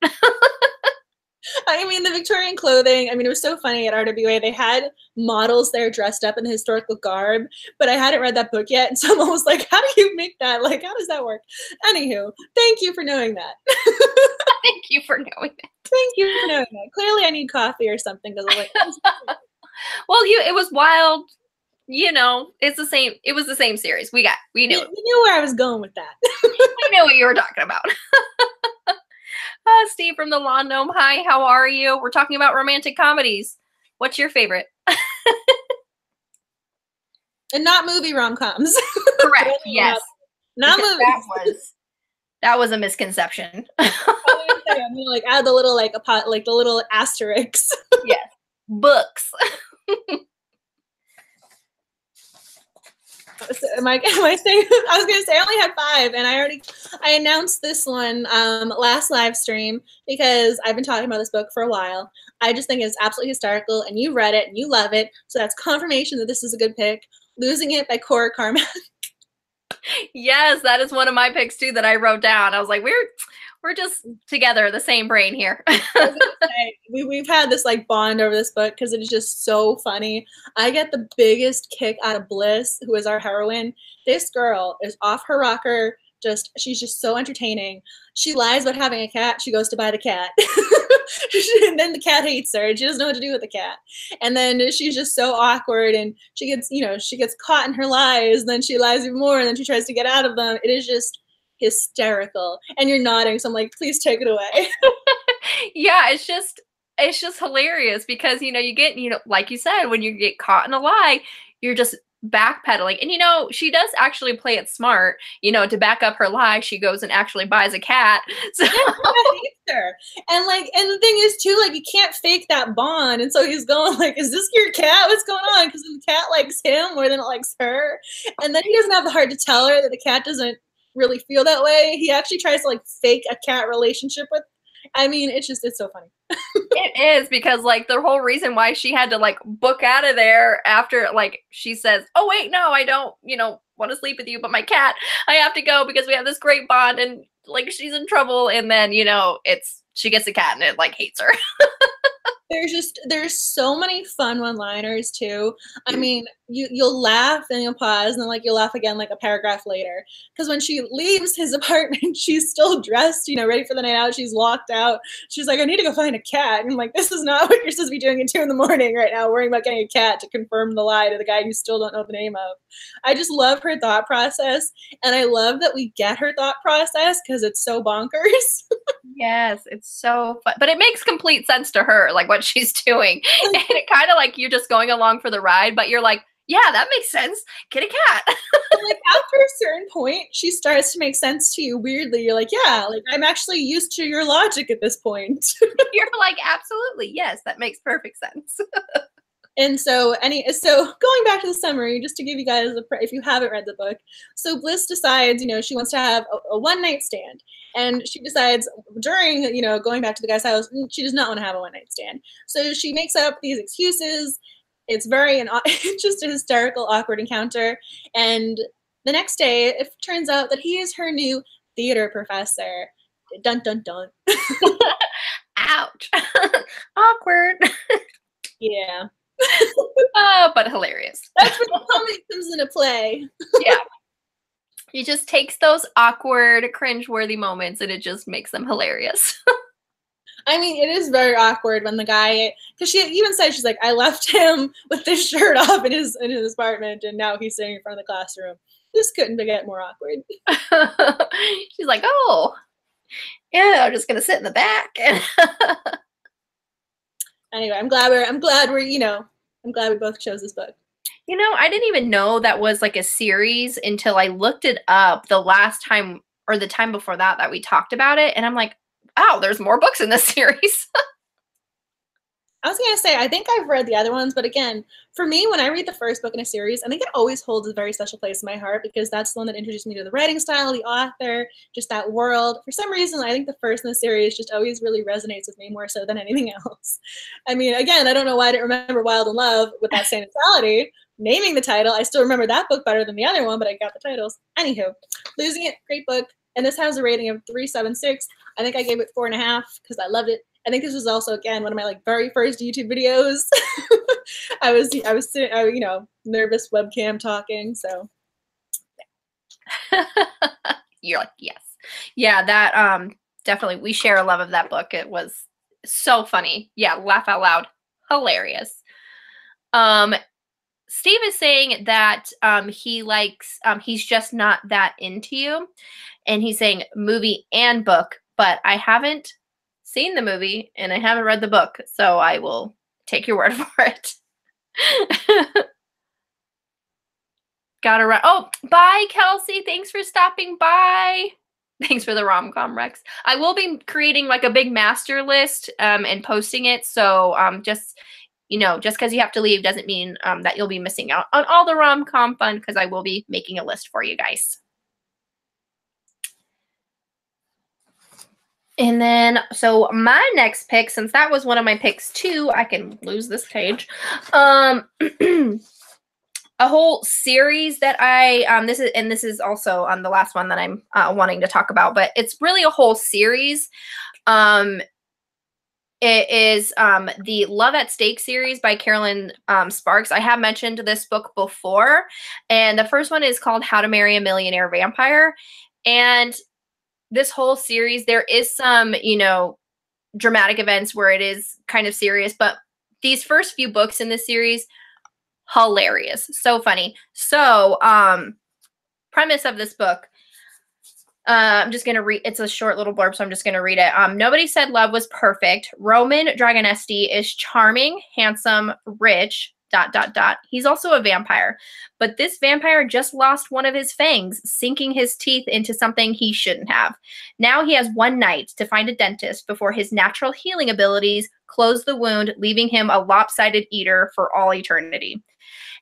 I mean, the Victorian clothing, I mean, it was so funny at RWA. They had models there dressed up in the historical garb, but I hadn't read that book yet. And someone was like, how do you make that? Like, how does that work? Anywho, thank you for knowing that. Thank you for knowing that. Thank you for knowing that. Clearly, I need coffee or something because I'm like, well, it was wild. It's the same. It was the same series. We knew it. You knew where I was going with that. We knew what you were talking about. Steve from the Lawn Gnome. Hi, how are you? We're talking about romantic comedies. What's your favorite? And not movie rom-coms. Correct. Yes. Not Because movies. that was a misconception. I'm gonna like add the little like the little asterisks. Yes. Books. So am I saying? I was gonna say I only had 5, and I announced this one last live stream because I've been talking about this book for a while. I just think it's absolutely hysterical, and you read it and you love it, so that's confirmation that this is a good pick. Losing It by Cora Carmack. Yes, that is one of my picks too that I wrote down. I was like, we're just together, the same brain here. We've had this like bond over this book because it is just so funny. I get the biggest kick out of Bliss, who is our heroine. This girl is off her rocker. She's just so entertaining. She lies about having a cat. She goes to buy the cat. And then the cat hates her and she doesn't know what to do with the cat. And then she's just so awkward and she gets caught in her lies, and then she lies even more, and then she tries to get out of them. It is just hysterical. And you're nodding, so I'm like, please take it away. Yeah, it's just hilarious because you get, like you said, when you get caught in a lie, you're just backpedaling. And she does actually play it smart. To back up her lie, she goes and actually buys a cat. So hates her. And the thing is too, like, you can't fake that bond. And so he's going like, is this your cat? What's going on? Because the cat likes him more than it likes her. And then he doesn't have the heart to tell her that the cat doesn't really feel that way. He actually tries to like fake a cat relationship with. I mean, it's so funny. It is, because like the whole reason why she had to like book out of there after, like, she says, oh wait, no, I don't, want to sleep with you, but my cat, I have to go because we have this great bond, and like she's in trouble, and then she gets a cat and it like hates her. There's so many fun one-liners too. I mean, you'll laugh and you'll pause and then like you'll laugh again like a paragraph later. Because when she leaves his apartment, she's still dressed, ready for the night out. She's locked out. She's like, I need to go find a cat. And I'm like, this is not what you're supposed to be doing at 2 a.m. right now, worrying about getting a cat to confirm the lie to the guy you still don't know the name of. I just love her thought process, and I love that we get her thought process because it's so bonkers. Yes, it's so fun, but it makes complete sense to her, like what she's doing. And it kind of like you're just going along for the ride, but you're like, yeah, that makes sense. Get a cat. Like after a certain point, she starts to make sense to you weirdly. You're like, yeah, like I'm actually used to your logic at this point. You're like, absolutely, yes, that makes perfect sense. And so going back to the summary, just to give you guys if you haven't read the book, so Bliss decides, she wants to have a one-night stand. And she decides during, going back to the guy's house, she does not want to have a one-night stand. So she makes up these excuses. It's just a hysterical, awkward encounter. And the next day, it turns out that he is her new theater professor. Dun, dun, dun. Ouch. Awkward. Yeah. But hilarious. That's where the comedy comes into play. Yeah. He just takes those awkward, cringe-worthy moments and it just makes them hilarious. I mean, it is very awkward when the guy, because she even said, she's like, I left him with this shirt off in his apartment, and now he's sitting in front of the classroom. This couldn't get more awkward. She's like, oh, yeah, I'm just gonna sit in the back. Anyway, I'm glad we both chose this book. I didn't even know that was like a series until I looked it up the last time or the time before that we talked about it. And I'm like, wow, there's more books in this series. I was going to say, I think I've read the other ones, but again, for me, when I read the first book in a series, I think it always holds a very special place in my heart because that's the one that introduced me to the writing style, the author, just that world. For some reason, I think the first in the series just always really resonates with me more so than anything else. I mean, again, I don't know why I didn't remember Wild in Love with that same mentality. Naming the title, I still remember that book better than the other one, but I got the titles. Anywho, Losing It, great book. And this has a rating of 3.76. I think I gave it 4.5 because I loved it. I think this was also, again, one of my very first YouTube videos. I was sitting, nervous webcam talking. So You're like, yes, yeah, that definitely we share a love of that book. It was so funny. Yeah, laugh out loud, hilarious. Steve is saying that he's just not that into you, and he's saying movie and book, but I haven't seen the movie and I haven't read the book, so I will take your word for it. Gotta run. Oh, bye, Kelsey. Thanks for stopping by. Thanks for the rom-com Rex. I will be creating like a big master list and posting it. So just, you know, just because you have to leave doesn't mean that you'll be missing out on all the rom-com fun, because I will be making a list for you guys. And then, so my next pick, since that was one of my picks too, I can lose this page. A whole series that this is also the last one that I'm wanting to talk about, but it's really a whole series. It is the Love at Stake series by Carolyn Sparks. I have mentioned this book before, and the first one is called How to Marry a Millionaire Vampire. And this whole series, there is some, you know, dramatic events where it is kind of serious, but these first few books in this series, hilarious, so funny. So premise of this book, I'm just going to read, it's a short little blurb, so I'm just going to read it. Nobody said love was perfect. Roman Dragonesti is charming, handsome, rich, ... He's also a vampire, but this vampire just lost one of his fangs, sinking his teeth into something he shouldn't have. Now he has one night to find a dentist before his natural healing abilities close the wound, leaving him a lopsided eater for all eternity.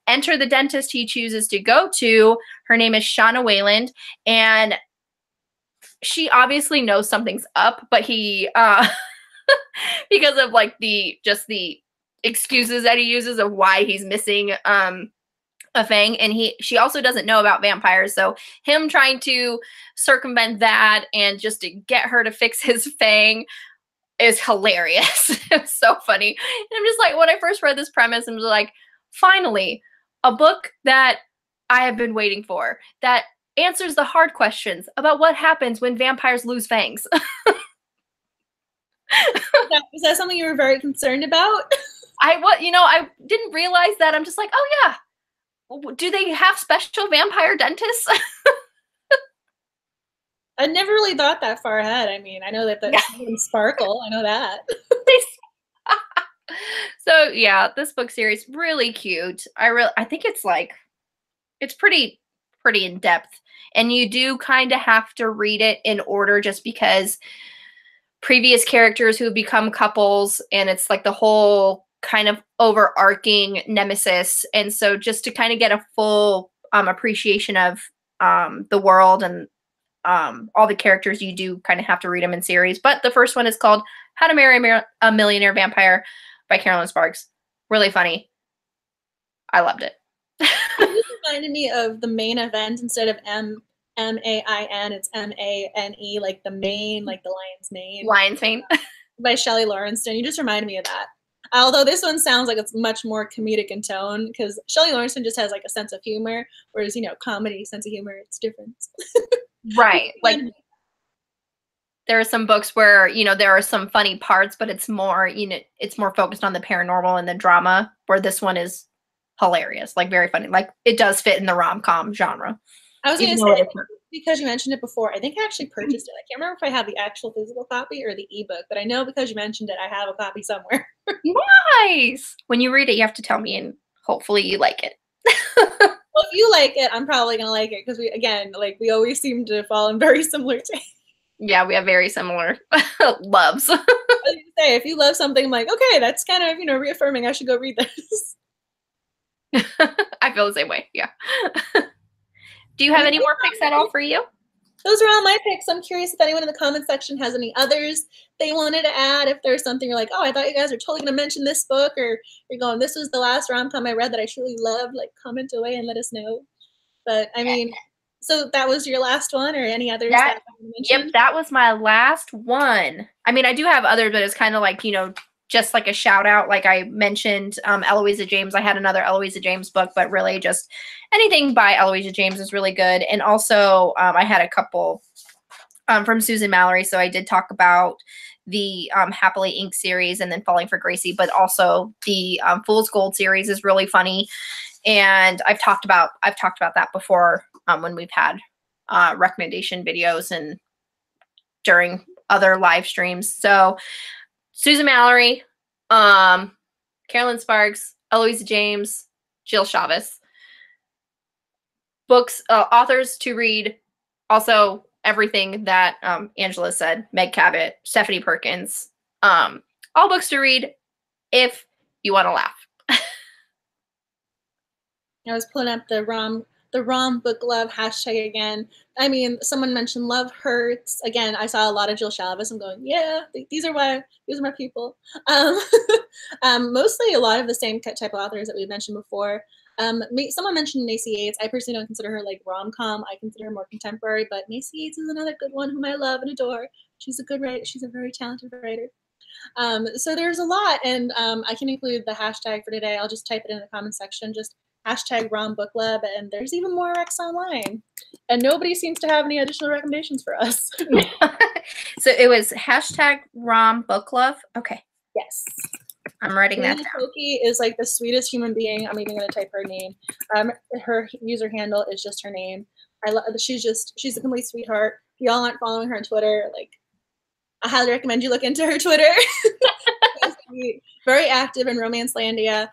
Enter the dentist he chooses to go to. Her name is Shauna Wayland, and she obviously knows something's up, but he, because of like the excuses that he uses of why he's missing a fang, and she also doesn't know about vampires, so him trying to circumvent that and just to get her to fix his fang is hilarious. It's so funny. And I'm just like, when I first read this premise, I'm just like, finally, a book that I have been waiting for that answers the hard questions about what happens when vampires lose fangs. Is that something you were very concerned about? I didn't realize that. I'm just like, oh yeah, do they have special vampire dentists? I never really thought that far ahead. I mean, I know that the sparkle. I know that. So yeah, this book series really cute. I think it's pretty in depth, and you do kind of have to read it in order, just because previous characters who become couples, and it's like the whole kind of overarching nemesis. And so just to kind of get a full appreciation of the world and all the characters, you do kind of have to read them in series. But the first one is called How to Marry a Millionaire Vampire by Carolyn Sparks. Really funny. I loved it. It reminded me of the main event. Instead of M-A-I-N, it's M-A-N-E, like the mane, like the lion's mane. Lion's Mane. By Shelley Lawrenson. You just reminded me of that. Although this one sounds like it's much more comedic in tone, because Shelley Lawrenson just has like a sense of humor, whereas, you know, comedy, sense of humor, it's different. Right. Like, there are some books where, you know, there are some funny parts, but it's more, you know, it's more focused on the paranormal and the drama, where this one is hilarious, like very funny. Like, it does fit in the rom-com genre. I was going to say, because you mentioned it before, I think I actually purchased it. I can't remember if I have the actual physical copy or the ebook, but I know because you mentioned it, I have a copy somewhere. Nice. When you read it, you have to tell me, and hopefully you like it. Well, if you like it, I'm probably going to like it, because we always seem to fall in very similar tastes. Yeah, we have very similar loves. I was going to say, if you love something, I'm like, okay, that's kind of, you know, reaffirming I should go read this. I feel the same way. Yeah. Do you have any more picks at all for you? Those are all my picks. I'm curious if anyone in the comment section has any others they wanted to add. If there's something you're like, oh, I thought you guys were totally going to mention this book, or you're going, this was the last rom-com I read that I truly loved, like, comment away and let us know. But I mean, so that was your last one, or any others? Yep, that was my last one. I mean, I do have others, but it's kind of like, you know, just like a shout out. Like I mentioned, Eloisa James. I had another Eloisa James book, but really just anything by Eloisa James is really good. And also, I had a couple from Susan Mallory. So I did talk about the Happily Inked series, and then Falling for Gracie, but also the Fool's Gold series is really funny. And I've talked about that before when we've had recommendation videos and during other live streams. So Susan Mallory, Carolyn Sparks, Eloisa James, Jill Chavez. books, authors to read. Also, everything that Angela said, Meg Cabot, Stephanie Perkins, all books to read if you want to laugh. I was pulling up the Rom book love hashtag again. I mean, someone mentioned love hurts. Again, I saw a lot of Jill Shalvis. I'm going, yeah, these are my people. Mostly a lot of the same type of authors that we've mentioned before. Someone mentioned Macy Yates. I personally don't consider her like rom-com. I consider her more contemporary, but Macy Yates is another good one whom I love and adore. She's a good writer. She's a very talented writer. So there's a lot, and I can include the hashtag for today. I'll just type it in the comment section, just hashtag Rom Book Club, and there's even more X online. And nobody seems to have any additional recommendations for us. So it was hashtag Rom Book Love. Okay. Yes. I'm writing that down. Toki is like the sweetest human being. I'm even going to type her name. Her user handle is just her name. She's a complete sweetheart. If y'all aren't following her on Twitter, like, I highly recommend you look into her Twitter. Very active in Romancelandia.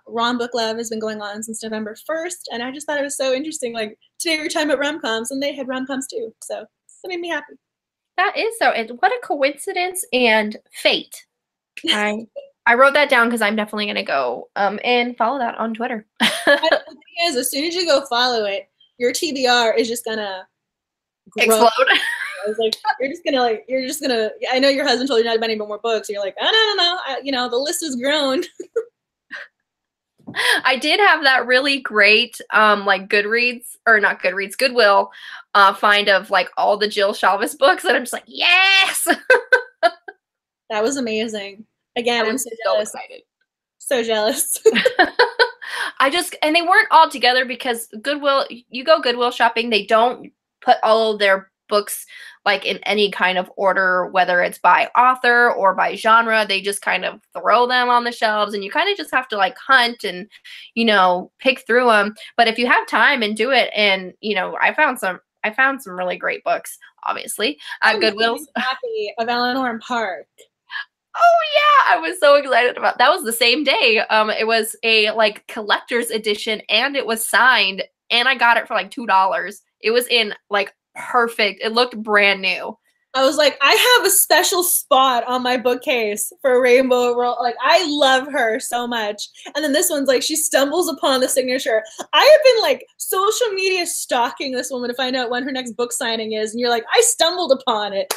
Rom Book Love has been going on since November 1st, and I just thought it was so interesting. Like, today we were talking about rom-coms, and they had rom-coms too, so that made me happy. That is so. And what a coincidence and fate. I wrote that down because I'm definitely going to go and follow that on Twitter. The thing is, as soon as you go follow it, your TBR is just going to explode. I was like, you're just gonna. I know your husband told you not to buy any more books. You're like, oh, no. The list has grown. I did have that really great, like Goodreads, or not Goodreads, Goodwill, find of like all the Jill Shalvis books, and I'm just like, yes. That was amazing. Again, I'm so jealous. Excited. So jealous. And they weren't all together because Goodwill, you go Goodwill shopping, they don't put all of their books like in any kind of order, whether it's by author or by genre. They just kind of throw them on the shelves, and you kind of just have to like hunt and, pick through them. But if you have time and do it, and I found some really great books, obviously, at Goodwill's. Happy of Eleanor and Park. Oh yeah, I was so excited about that. Was the same day. It was a like collector's edition, and it was signed, and I got it for like $2. It was in like perfect. It looked brand new. I was like, I have a special spot on my bookcase for Rainbow Roll. Like, I love her so much. And then this one's like, she stumbles upon the signature. I have been like social media stalking this woman to find out when her next book signing is. And you're like, I stumbled upon it.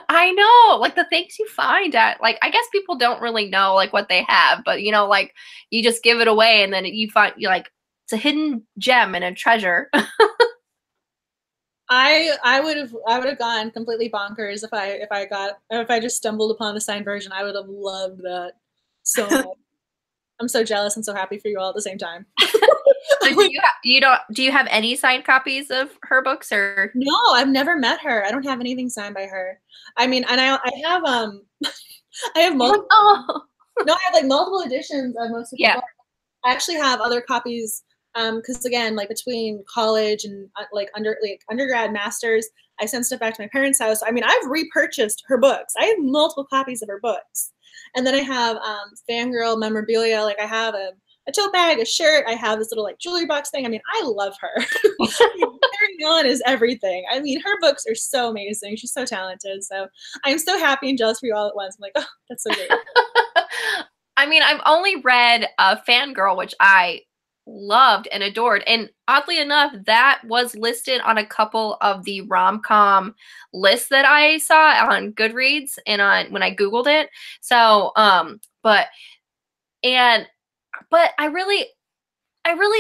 I know, like the things you find at, like, I guess people don't really know like what they have, but like you just give it away, and then you find like it's a hidden gem and a treasure. I would have gone completely bonkers if I just stumbled upon the signed version. I would have loved that so much. I'm so jealous and so happy for you all at the same time. So do you have any signed copies of her books, or? No, I've never met her. I don't have anything signed by her. I mean, and I have I have multiple. Oh. No, I have like multiple editions of most of the books. I actually have other copies because again, like between college and undergrad, masters, I sent stuff back to my parents' house. I mean, I've repurchased her books. I have multiple copies of her books, and then I have fangirl memorabilia. Like I have a tote bag, a shirt. I have this little like jewelry box thing. I mean, I love her. Carrying on is everything. I mean, her books are so amazing. She's so talented. So I'm so happy and jealous for you all at once. I'm like, oh, that's so great. I mean, I've only read Fangirl, which I loved and adored. And oddly enough, that was listed on a couple of the rom-com lists that I saw on Goodreads and when I Googled it. So, but I really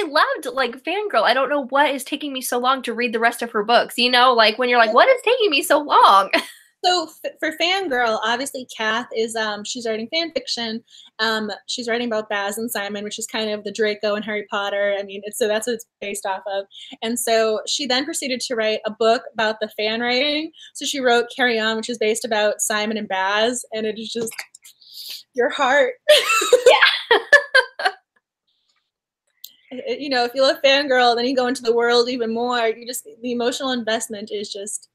loved like Fangirl. I don't know what is taking me so long to read the rest of her books. Like when you're like, what is taking me so long? So for Fangirl, obviously Kath is she's writing fan fiction. She's writing about Baz and Simon, which is kind of the Draco and Harry Potter. I mean, so that's what it's based off of. And so she then proceeded to write a book about the fan writing. So she wrote Carry On, which is based about Simon and Baz, and it is just your heart. Yeah. If you love Fangirl, then you go into the world even more. The emotional investment is just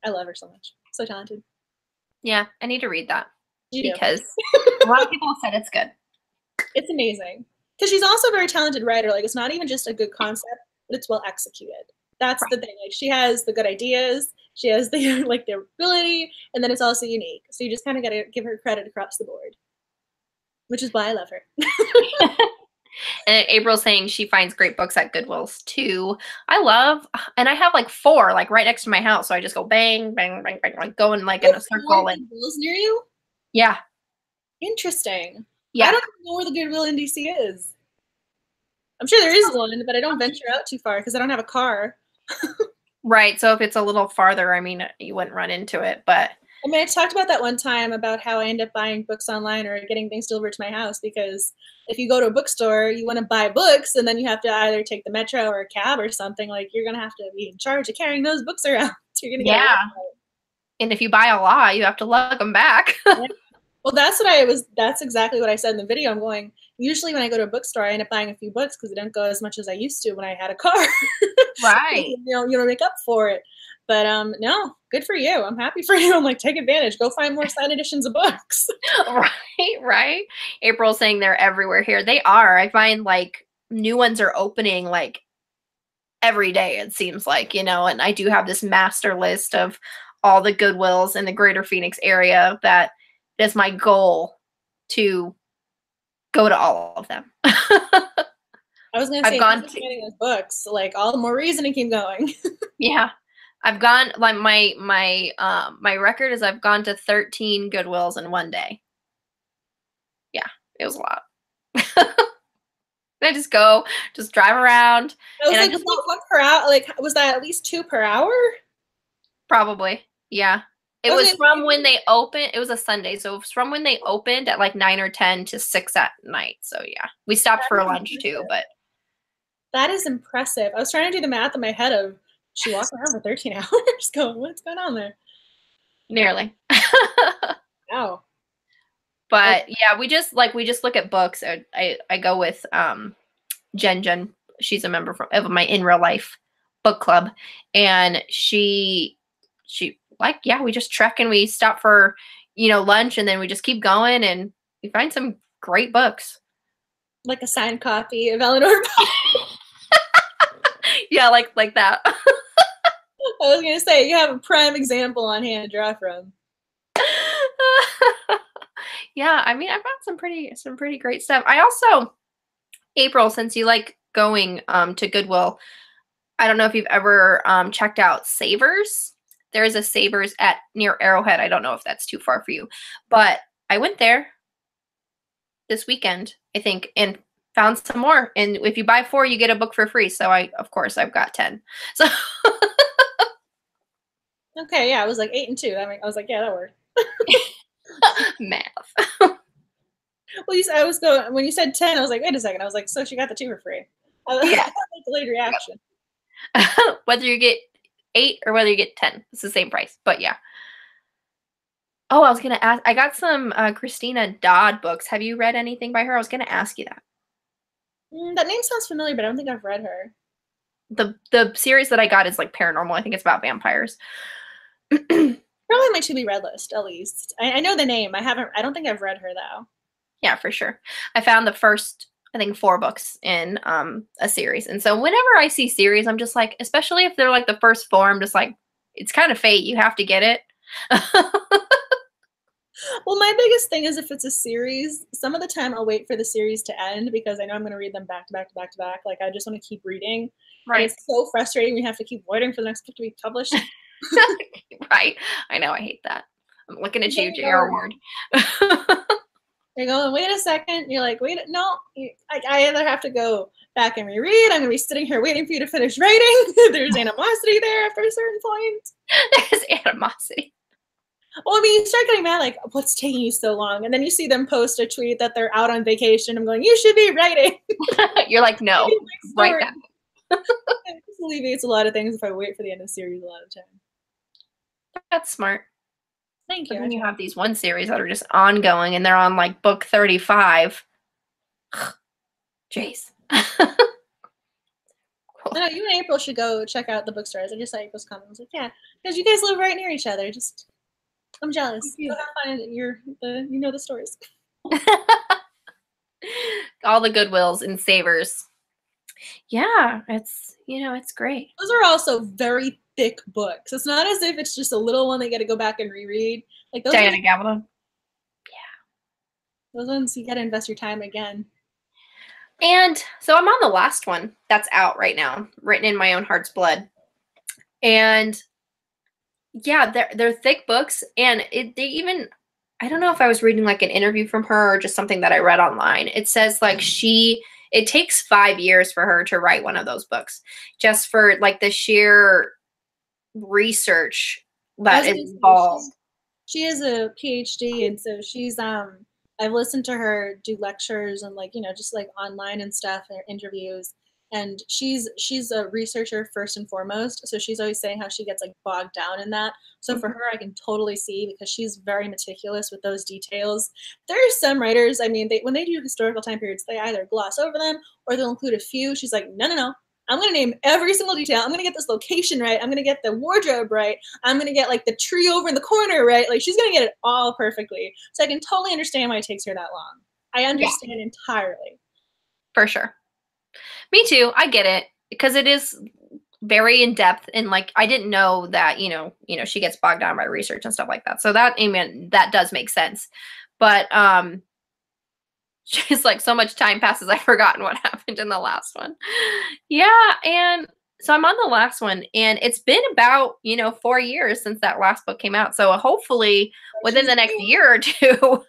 I love her so much. So talented. Yeah, I need to read that because a lot of people said it's good. It's amazing. because she's also a very talented writer. Like, it's not even just a good concept, but it's well executed. That's Right. the thing. Like, she has the good ideas, she has the like the ability, and then it's also unique. So you just kind of got to give her credit across the board, which is why I love her. And April's saying she finds great books at Goodwill's too. I love, and I have like 4 like right next to my house, so I just go bang, bang, bang, bang, like going like in a More circle. And Goodwills near you? yeah, Interesting. I yeah, don't even know where the Goodwill in DC is. I'm sure there is one, but I don't venture out too far because I don't have a car. right. So if it's a little farther, I mean, you wouldn't run into it, but I mean, I talked about that one time about how I end up buying books online or getting things delivered to my house because if you go to a bookstore, you want to buy books and then you have to either take the metro or a cab or something. Like, you're going to have to be in charge of carrying those books around. You're going to get a yeah. And if you buy a lot, you have to lug them back. yeah. Well, that's exactly what I said in the video. I'm going, usually when I go to a bookstore, I end up buying a few books because I don't go as much as I used to when I had a car. Right. You know, make up for it. But no, good for you. I'm happy for you. I'm like, take advantage. Go find more signed editions of books. Right, right. April's saying they're everywhere here. They are. I find like new ones are opening like every day, it seems like, you know, and I do have this master list of all the Goodwills in the greater Phoenix area that is my goal to go to all of them. I was gonna I've say, if gone you're to, getting those books, like all the more reason to keep going. yeah. I've gone like my record is I've gone to 13 Goodwills in one day. Yeah, it was a lot. I just go, just drive around, I was and I like, just about one per hour. Like, was that at least 2 per hour? probably, yeah. It I was was gonna from say, when they opened. It was a Sunday, so it was from when they opened at like 9 or 10 to 6 at night. So yeah, we stopped for lunch too, but that is impressive. I was trying to do the math in my head of she walked around for 13 hours, going, what's going on there? nearly. Wow. But yeah, we just look at books. I go with Jen. She's a member of my in real life book club, and she like, yeah, we just trek and we stop for, you know, lunch, and then we just keep going and we find some great books. Like a signed copy of Eleanor. Yeah, like that. I was gonna say, you have a prime example on hand to draw from. Yeah, I mean, I've got some pretty great stuff. I also, April, since you like going to Goodwill, I don't know if you've ever checked out Savers. There is a Savers at near Arrowhead. I don't know if that's too far for you, but I went there this weekend, I think, and found some more. And if you buy 4, you get a book for free. So of course, I've got 10. So Okay, yeah, I was like 8 and 2. I mean, I was like, yeah, that worked. math. Well, I was going when you said 10. I was like, wait a second. I was like, so she got the 2 for free. I was Yeah. like, delayed reaction. Whether you get 8 or whether you get 10, it's the same price. But yeah. Oh, I was gonna ask. I got some Christina Dodd books. Have you read anything by her? I was gonna ask you that. That name sounds familiar, but I don't think I've read her. The series that I got is like paranormal. I think it's about vampires. Probably my to be read list, at least. I know the name. I don't think I've read her though. Yeah, for sure. I found the first, I think, 4 books in a series. And so whenever I see series, I'm just like, especially if they're like the first 4, I'm just like, it's kind of fate. You have to get it. Well, my biggest thing is if it's a series, some of the time I'll wait for the series to end because I know I'm going to read them back to back to back to back. Like, I just want to keep reading. And Right. it's so frustrating. We have to keep waiting for the next book to be published. Right. I know. I hate that. I'm looking at you, Then J.R. Ward. you're going, wait a second. You're like, wait, no. I either have to go back and reread. I'm going to be sitting here waiting for you to finish writing. There's animosity there after a certain point. There's animosity. Well, I mean, you start getting mad, like, what's taking you so long? And then you see them post a tweet that they're out on vacation. I'm going, you should be writing. You're like, no, right now. It just alleviates a lot of things if I wait for the end of the series a lot of time. That's smart. Thank But you. then you have these one series that are just ongoing and they're on like book 35. Jeez. Cool. No, you and April should go check out the bookstores. I just saw April's comment. I was like, yeah, because you guys live right near each other. I'm jealous. You know the stories. All the Goodwills and Savers. Yeah, it's great. Those are also very thick books. It's not as if it's just a little one that you got to go back and reread. Like those Diana Gabaldon. those ones you got to invest your time again. And so I'm on the last one that's out right now, Written in My Own Heart's Blood. And yeah, they're thick books, and they even, I don't know if I was reading like an interview from her or just something that I read online. It says like it takes 5 years for her to write one of those books, just for like the sheer research that is involved. She has a PhD, and so she's I've listened to her do lectures and like just like online and stuff or interviews, and she's a researcher first and foremost, so she's always saying how she gets like bogged down in that. So for her, I can totally see, because she's very meticulous with those details. There are some writers, I mean, when they do historical time periods, they either gloss over them or they'll include a few. She's like, no, I'm going to name every single detail. I'm going to get this location right. I'm going to get the wardrobe right. I'm going to get like the tree over in the corner right. Like she's going to get it all perfectly. So I can totally understand why it takes her that long. I understand entirely. For sure. Me too. I get it, because it is very in depth, and like I didn't know that she gets bogged down by research and stuff like that. So that does make sense. But she's like, so much time passes, I've forgotten what happened in the last one. Yeah, and so I'm on the last one, and it's been about 4 years since that last book came out. So hopefully within the next year or two.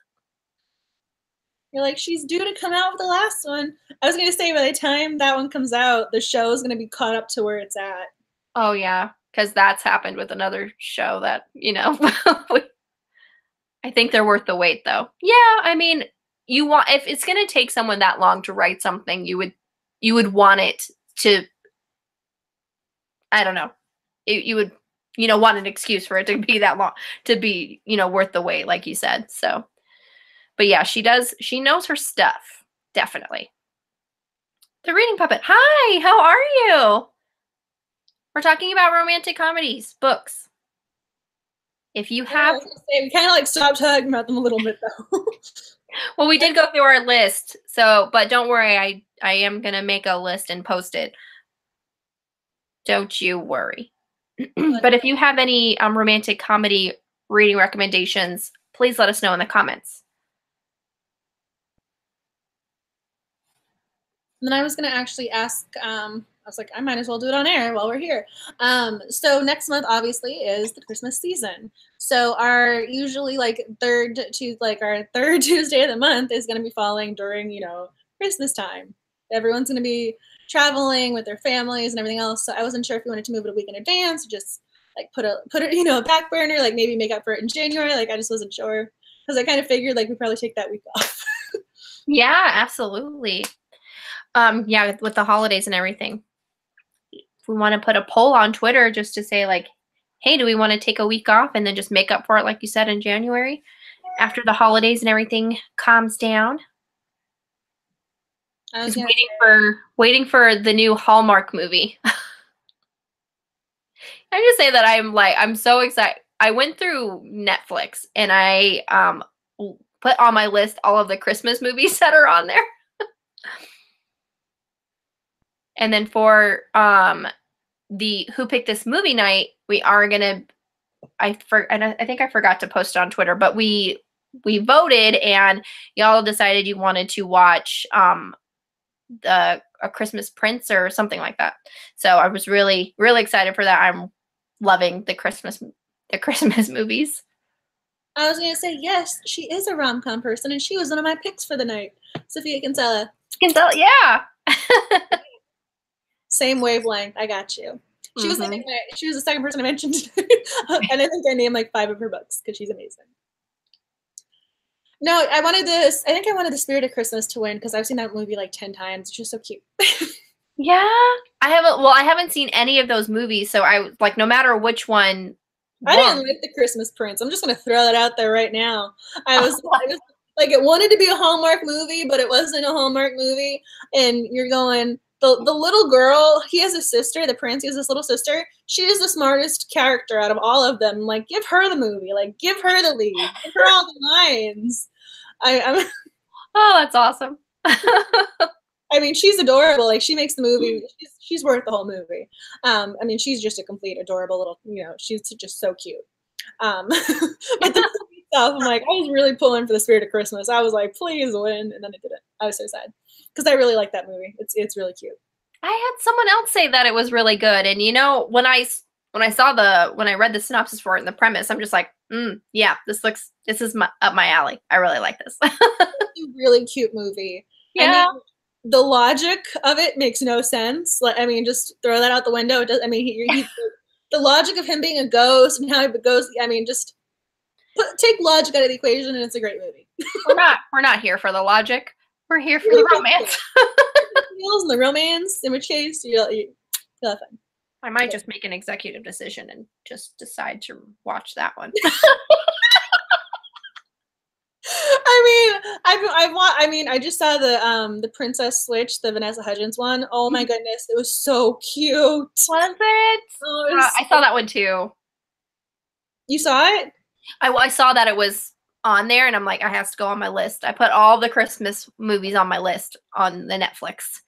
You're like, she's due to come out with the last one. I was going to say, by the time that one comes out, the show is going to be caught up to where it's at. Oh, yeah, because that's happened with another show that, I think they're worth the wait, though. Yeah, I mean, if it's going to take someone that long to write something, you would want it to, I don't know, you would, want an excuse for it to be that long, to be, worth the wait, like you said, so. But yeah, she knows her stuff, definitely. The Reading Puppet. Hi, how are you? We're talking about romantic comedies, books. If you have... we kind of like stopped talking about them a little bit, though. Well, we did go through our list, but don't worry, I am going to make a list and post it. Don't you worry. But if you have any romantic comedy reading recommendations, please let us know in the comments. And then I was going to actually ask, I was like, I might as well do it on air while we're here. So next month, obviously, is the Christmas season. So our usually our third Tuesday of the month is going to be falling during, Christmas time. Everyone's going to be traveling with their families and everything else. So I wasn't sure if you wanted to move it a week in advance, or just like put it, a back burner, like maybe make up for it in January. Like I just wasn't sure, because I kind of figured like we'd probably take that week off. Yeah, absolutely. Yeah, with the holidays and everything. If we want to put a poll on Twitter just to say like, hey, do we want to take a week off and then just make up for it, like you said, in January after the holidays and everything calms down? Just waiting for the new Hallmark movie. I just say that I'm so excited. I went through Netflix and I put on my list all of the Christmas movies that are on there. And then for the Who Picked This Movie night, we are gonna. I think I forgot to post it on Twitter, but we voted and y'all decided you wanted to watch A Christmas Prince or something like that. So I was really, really excited for that. I'm loving the Christmas movies. I was gonna say, yes, she is a rom-com person, and she was one of my picks for the night. Sophia Kinsella. Yeah. Same wavelength. I got you. She was the second person I mentioned, and I think I named like 5 of her books because she's amazing. No, I wanted The Spirit of Christmas to win because I've seen that movie like 10 times. It's just so cute. Yeah, I haven't seen any of those movies, so I like no matter which one. I didn't like The Christmas Prince. I'm just gonna throw that out there right now. I was like, it wanted to be a Hallmark movie, but it wasn't a Hallmark movie, and you're going. The little girl, he has a sister, the prince, he has this little sister. She is the smartest character out of all of them. Like, give her the movie. Like, give her the lead. Give her all the lines. Oh, that's awesome. I mean, she's adorable. Like, she makes the movie. She's worth the whole movie. I mean, she's just a complete adorable little. She's just so cute. But the movie itself, I'm like, I was really pulling for the spirit of Christmas. I was like, please win, and then it didn't. I was so sad because I really like that movie. It's really cute. I had someone else say that it was really good, and when I read the synopsis for it and the premise, I'm just like, yeah, this is up my alley. I really like this. It's a really cute movie. Yeah. I mean, the logic of it makes no sense. Like, I mean, just throw that out the window. It does. I mean, the logic of him being a ghost and how he goes. I mean, just take logic out of the equation, and it's a great movie. We're not here for the logic. We're here for the romance. And the romance, in which case you'll have fun. I might just make an executive decision and just decide to watch that one. I just saw the Princess Switch, the Vanessa Hudgens one. Oh my goodness, it was so cute. Was it? Oh, I saw that one too. You saw it? I saw that it was on there, and I'm like, I have to go on my list. I put all the Christmas movies on my list on the Netflix.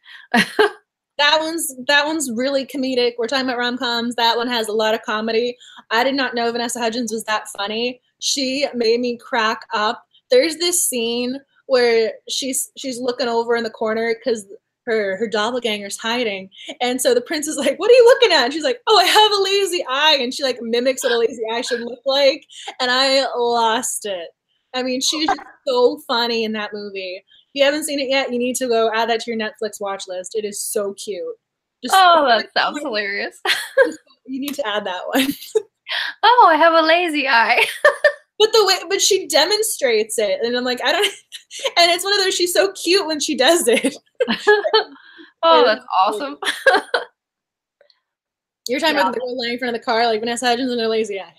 That one's really comedic. We're talking about rom-coms. That one has a lot of comedy. I did not know Vanessa Hudgens was that funny. She made me crack up. There's this scene where she's looking over in the corner because her doppelganger's hiding, and so the prince is like, "What are you looking at?" And she's like, "Oh, I have a lazy eye," and she like mimics what a lazy eye should look like, and I lost it. I mean, she's just so funny in that movie. If you haven't seen it yet, you need to go add that to your Netflix watch list. It is so cute. That sounds hilarious. You need to add that one. Oh, I have a lazy eye. But she demonstrates it, and I'm like, I don't. And it's one of those. She's so cute when she does it. Oh, that's awesome. You're talking about the girl lying in front of the car, like Vanessa Hudgens and her lazy eye.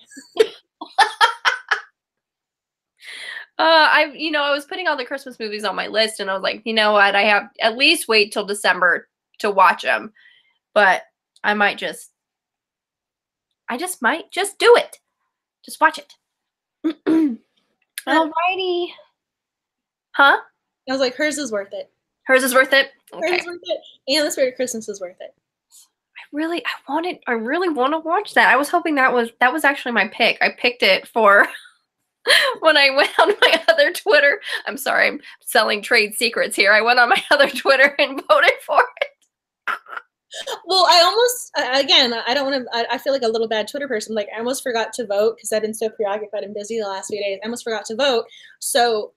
I was putting all the Christmas movies on my list, and I was like, you know what? I have at least wait till December to watch them, but I just might just do it. Just watch it. Alrighty. Huh? I was like, hers is worth it. Hers is worth it? Okay. Hers is worth it. And The Spirit of Christmas is worth it. I really want to watch that. I was hoping that was actually my pick. I picked it for when I went on my other Twitter. I'm sorry, I'm selling trade secrets here. I went on my other Twitter and voted for it. Well, I almost, again, I don't want to, I feel like a little bad Twitter person. Like, I almost forgot to vote because I've been so preoccupied and busy the last few days. I almost forgot to vote. So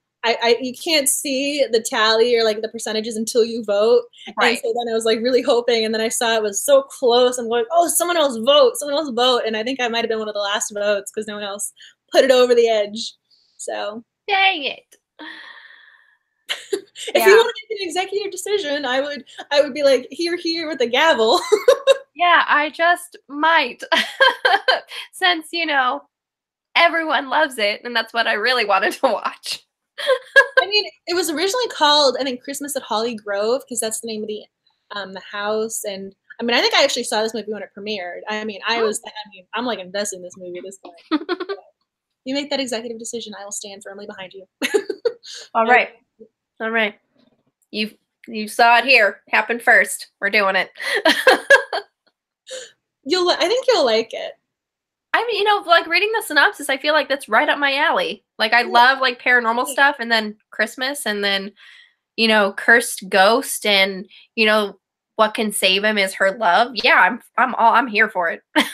you can't see the tally or like the percentages until you vote. Right. And so then I was like really hoping, and then I saw it was so close. I'm like, oh, someone else vote. And I think I might have been one of the last votes because no one else put it over the edge. So. Dang it. If you want to make an executive decision, I would be like, here with the gavel. Yeah, I just might. Since, everyone loves it, and that's what I really wanted to watch. I mean, it was originally called, I think, Christmas at Holly Grove, because that's the name of the house. And I mean, I think I actually saw this movie when it premiered. I'm like invested in this movie at this point. You make that executive decision, I will stand firmly behind you. All right. You saw it here. Happen first. We're doing it. I think you'll like it. I mean, like reading the synopsis, I feel like that's right up my alley. Like I love like paranormal stuff, and then Christmas, and then cursed ghost, and what can save him is her love. Yeah, I'm here for it. I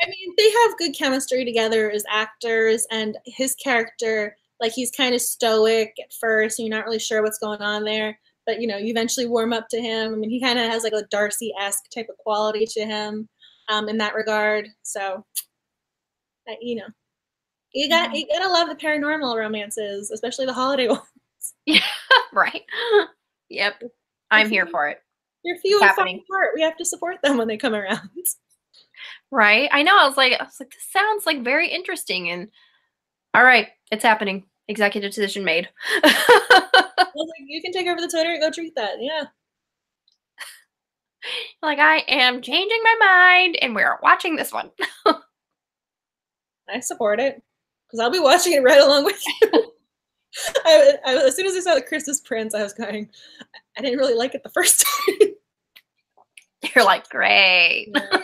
mean, they have good chemistry together as actors, and his character, like, he's kind of stoic at first, and you're not really sure what's going on there, but you eventually warm up to him. I mean, he kind of has like a Darcy-esque type of quality to him, in that regard. So, you gotta love the paranormal romances, especially the holiday ones. Yeah, right. Yep, I'm here for it. They're few and far apart. We have to support them when they come around. Right. I know. I was like, this sounds like very interesting. And all right, it's happening. Executive decision made. I was like, you can take over the Twitter and go treat that. Yeah. Like, I am changing my mind, and we're watching this one. I support it because I'll be watching it right along with you. As soon as I saw the Christmas Prince, I was going, I didn't really like it the first time. You're like, great. Yeah.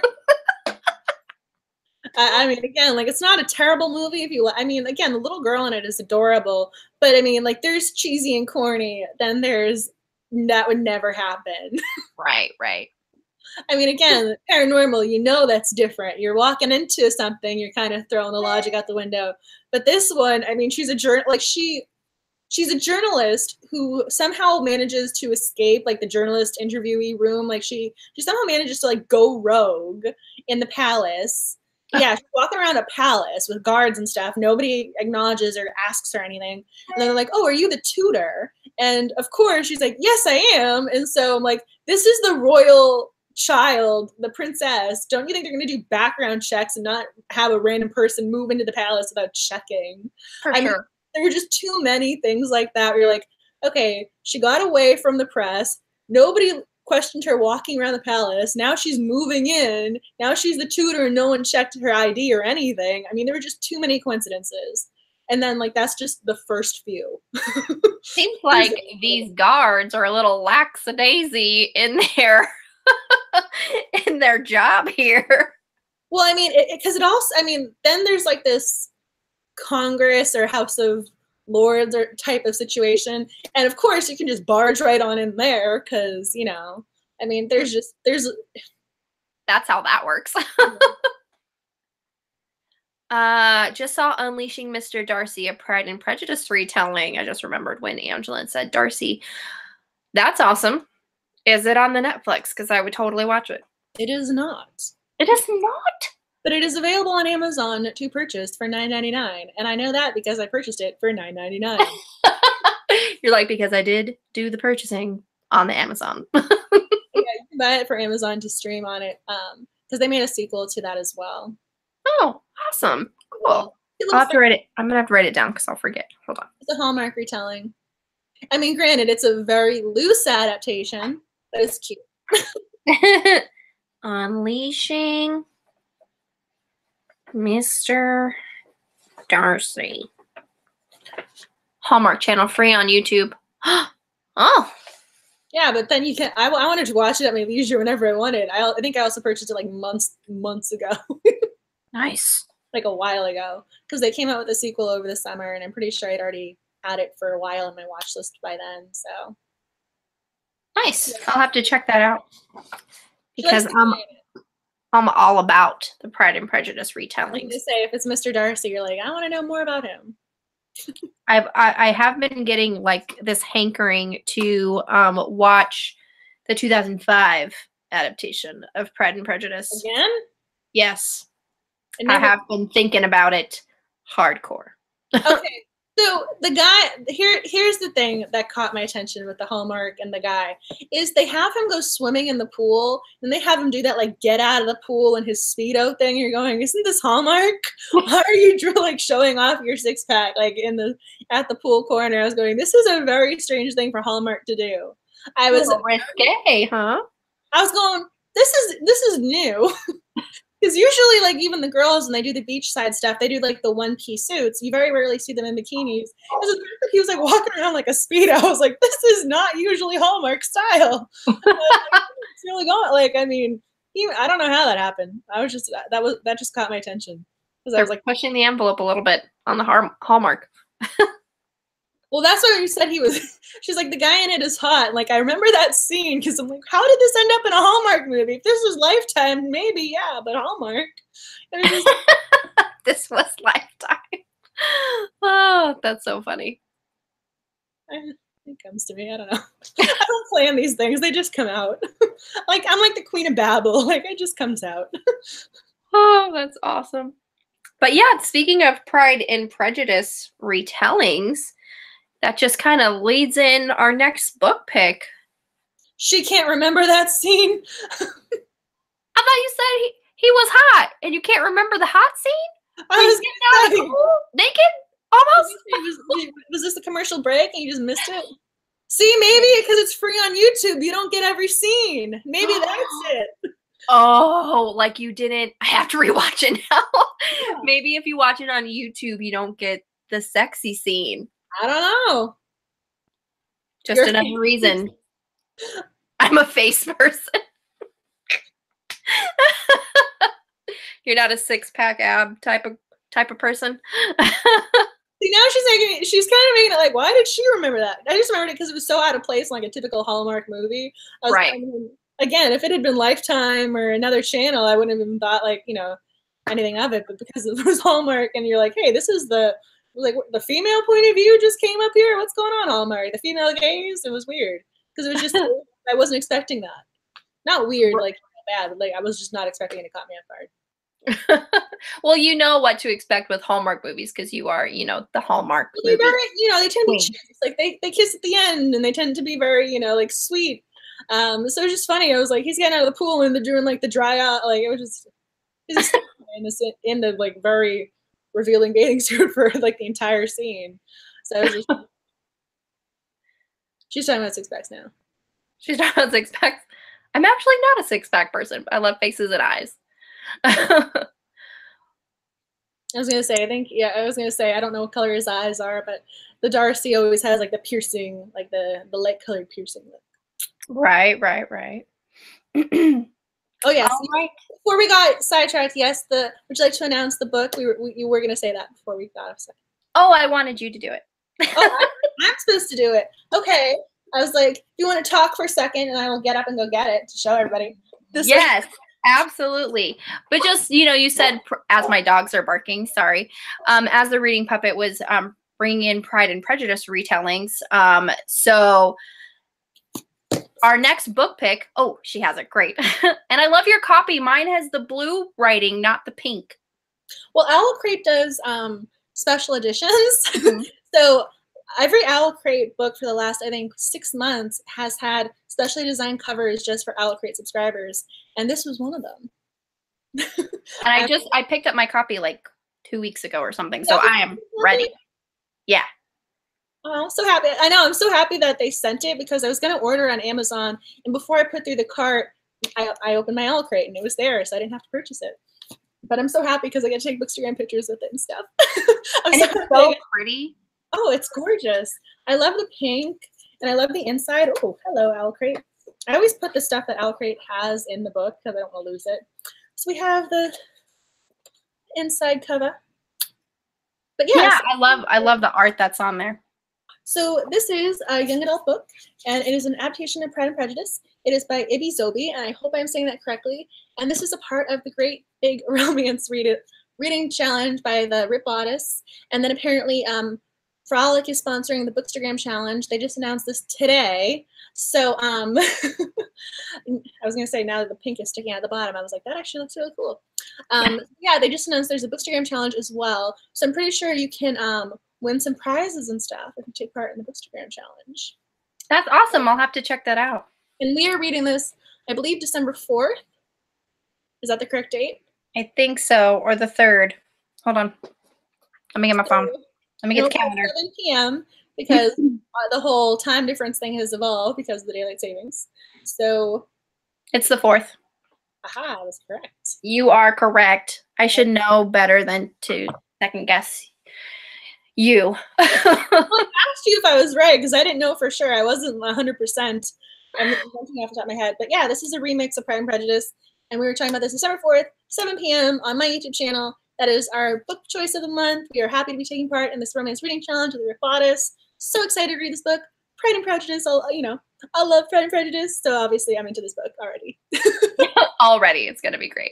I mean, again, like, it's not a terrible movie if you, I mean, again, the little girl in it is adorable, but I mean, like, there's cheesy and corny, then there's, that would never happen. Right, right. I mean, again, paranormal, you know that's different. You're walking into something, you're kind of throwing the logic out the window. But this one, I mean, she's a journalist who somehow manages to escape like the journalist interviewee room. Like she somehow manages to like go rogue in the palace. Yeah, she's walking around a palace with guards and stuff. Nobody acknowledges or asks her anything. And then they're like, "Oh, are you the tutor?" And of course, she's like, "Yes, I am." And so I'm like, "This is the royal child, the princess. Don't you think they're going to do background checks and not have a random person move into the palace without checking?" For I mean, sure. there were just too many things like that where you're like, okay, she got away from the press. Nobody questioned her walking around the palace. Now she's moving in. Now she's the tutor and no one checked her ID or anything. I mean, there were just too many coincidences. And then, like, that's just the first few. Seems like these guards are a little lackadaisy in their in their job here. Well, I mean, because it also, I mean, then there's like this Congress or House of Lords or type of situation, and of course you can just barge right on in there because you know, I mean, there's That's how that works. Just saw Unleashing Mr. Darcy, a Pride and Prejudice retelling. I just remembered when Angela said Darcy. That's awesome. Is it on the Netflix? Because I would totally watch it. It is not. It is not. But it is available on Amazon to purchase for $9.99, and I know that because I purchased it for $9.99. You're like, because I did do the purchasing on the Amazon. Yeah, you can buy it for Amazon to stream on it, because they made a sequel to that as well. Oh, awesome. Cool. I'll have to write it. I'm going to have to write it down because I'll forget. Hold on. It's a Hallmark retelling. I mean, granted, it's a very loose adaptation, but it's cute. Unleashing Mr. Darcy. Hallmark Channel, free on YouTube. Oh. Yeah, but then you can. I wanted to watch it at my leisure whenever I wanted. I think I also purchased it like months ago. Nice. Like a while ago, because they came out with a sequel over the summer, and I'm pretty sure I'd already had it for a while in my watch list by then. So nice. Yeah. I'll have to check that out because I'm all about the Pride and Prejudice retellings. To say if it's Mr. Darcy, you're like, I want to know more about him. I have been getting like this hankering to watch the 2005 adaptation of Pride and Prejudice again. Yes, I have been thinking about it hardcore. Okay, so the guy here's the thing that caught my attention with the Hallmark and the guy is they have him go swimming in the pool and they have him do that like get out of the pool and his Speedo thing. You're going, isn't this Hallmark? Why are you like showing off your six pack like at the pool corner? I was going, this is a very strange thing for Hallmark to do. I was risque, huh? I was going, this is new. Because usually, like, even the girls, when they do the beachside stuff, they do, like, the one-piece suits. You very rarely see them in bikinis. He was, like, walking around like a Speedo. I was like, this is not usually Hallmark style. It's really going, like, I mean, I don't know how that happened. That just caught my attention. Because I was, like, pushing the envelope a little bit on the Hallmark. Well, that's what you said he was. She's like, the guy in it is hot. Like, I remember that scene because I'm like, how did this end up in a Hallmark movie? If this was Lifetime, maybe, yeah, but Hallmark. Just... This was Lifetime. Oh, that's so funny. It comes to me. I don't know. I don't plan these things. They just come out. Like, I'm like the Queen of Babel. Like, it just comes out. Oh, that's awesome. But yeah, speaking of Pride and Prejudice retellings, that just kind of leads in our next book pick. She can't remember that scene. I thought you said he was hot, and you can't remember the hot scene? I was getting out of the pool naked, almost. Was this a commercial break and you just missed it? See, maybe because it's free on YouTube, you don't get every scene. Maybe that's it. Oh, like you didn't. I have to rewatch it now. Yeah. Maybe if you watch it on YouTube, you don't get the sexy scene. I don't know. Just You're another reason I'm a face person. You're not a six-pack ab type of person. See, now she's kind of making it like, why did she remember that? I just remembered it because it was so out of place, like a typical Hallmark movie. Right. Again, if it had been Lifetime or another channel, I wouldn't have even thought like, anything of it. But because it was Hallmark, and you're like, hey, this is the female point of view just came up here. What's going on, Hallmark? The female gaze. It was weird because it was just I wasn't expecting that. Not weird, like bad, but like I was just not expecting it to caught me off guard. Well, you know what to expect with Hallmark movies because you are, the Hallmark They're movie. very, they tend to be chicks. Like they kiss at the end, and they tend to be very, like sweet. So it was just funny. I was like, he's getting out of the pool, and they're doing like the dry out. Like it was just in the like very revealing bathing suit for like the entire scene. So it was just she's talking about six packs now. She's talking about six packs. I'm actually not a six-pack person. I love faces and eyes. I was gonna say, I don't know what color his eyes are, but the Darcy always has like the piercing, like the light colored piercing look. Right. Oh yes. All right. Before we got sidetracked, yes, would you like to announce the book? You were gonna say that before we got upset. Oh, I wanted you to do it. Oh, I'm supposed to do it. Okay. I was like, you want to talk for a second, and I will get up and go get it to show everybody. Yes. Absolutely. But just, you said, as my dogs are barking, sorry, as the reading puppet was bringing in Pride and Prejudice retellings. So our next book pick, oh, she has it, great. And I love your copy. Mine has the blue writing, not the pink. Well, Owl Crate does special editions. Mm-hmm. So every Owl Crate book for the last, I think, 6 months has had specially designed covers just for Owl Crate subscribers. And this was one of them. And I picked up my copy like 2 weeks ago or something. So I am ready. Yeah. Oh, I'm so happy. I know. I'm so happy that they sent it because I was going to order on Amazon. And before I put through the cart, I opened my Owl Crate and it was there. So I didn't have to purchase it. But I'm so happy because I get to take Bookstagram pictures with it and stuff. And it's so pretty. Oh, it's gorgeous. I love the pink and I love the inside. Oh, hello, Owl Crate. I always put the stuff that Owl Crate has in the book because I don't want to lose it. So we have the inside cover. But yeah, I love the art that's on there. So this is a young adult book, and it is an adaptation of Pride and Prejudice. It is by Ibby Zobi, and I hope I'm saying that correctly. And this is a part of the Great Big Romance Reading Challenge by the Rip Bodice. And then apparently Frolic is sponsoring the Bookstagram Challenge. They just announced this today. So I was going to say, now that the pink is sticking out the bottom, I was like, that actually looks really cool. Yeah, they just announced there's a Bookstagram Challenge as well. So I'm pretty sure you can win some prizes and stuff if you take part in the Bookstagram Challenge. That's awesome. I'll have to check that out. And we are reading this, I believe, December 4th. Is that the correct date? I think so, or the 3rd. Hold on. Let me get my phone. Let me get the calendar. 7 p.m. because the whole time difference thing has evolved because of the daylight savings. So it's the 4th. Aha, I was correct. You are correct. I should know better than to second guess you. Well, I asked you if I was right because I didn't know for sure. I wasn't 100%. I'm thinking off the top of my head. But yeah, this is a remix of Pride and Prejudice. And we were talking about this December 4th, 7 p.m. on my YouTube channel. That is our book choice of the month. We are happy to be taking part in this romance reading challenge with the Rip Bodice. So excited to read this book. Pride and Prejudice, I love Pride and Prejudice. So obviously I'm into this book already. Already. It's going to be great.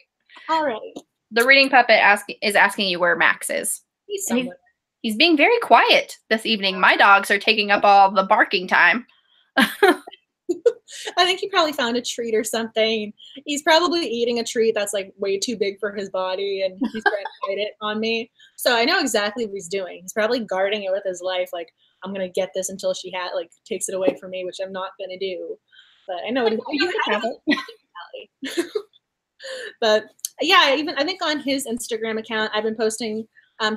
Already. The reading puppet is asking you where Max is. He's being very quiet this evening. My dogs are taking up all the barking time. I think he probably found a treat or something. He's probably eating a treat that's like way too big for his body and he's trying to hide it on me. So I know exactly what he's doing. He's probably guarding it with his life. Like, I'm going to get this until she takes it away from me, which I'm not going to do. But I know you can have it. But yeah, I think on his Instagram account, I've been posting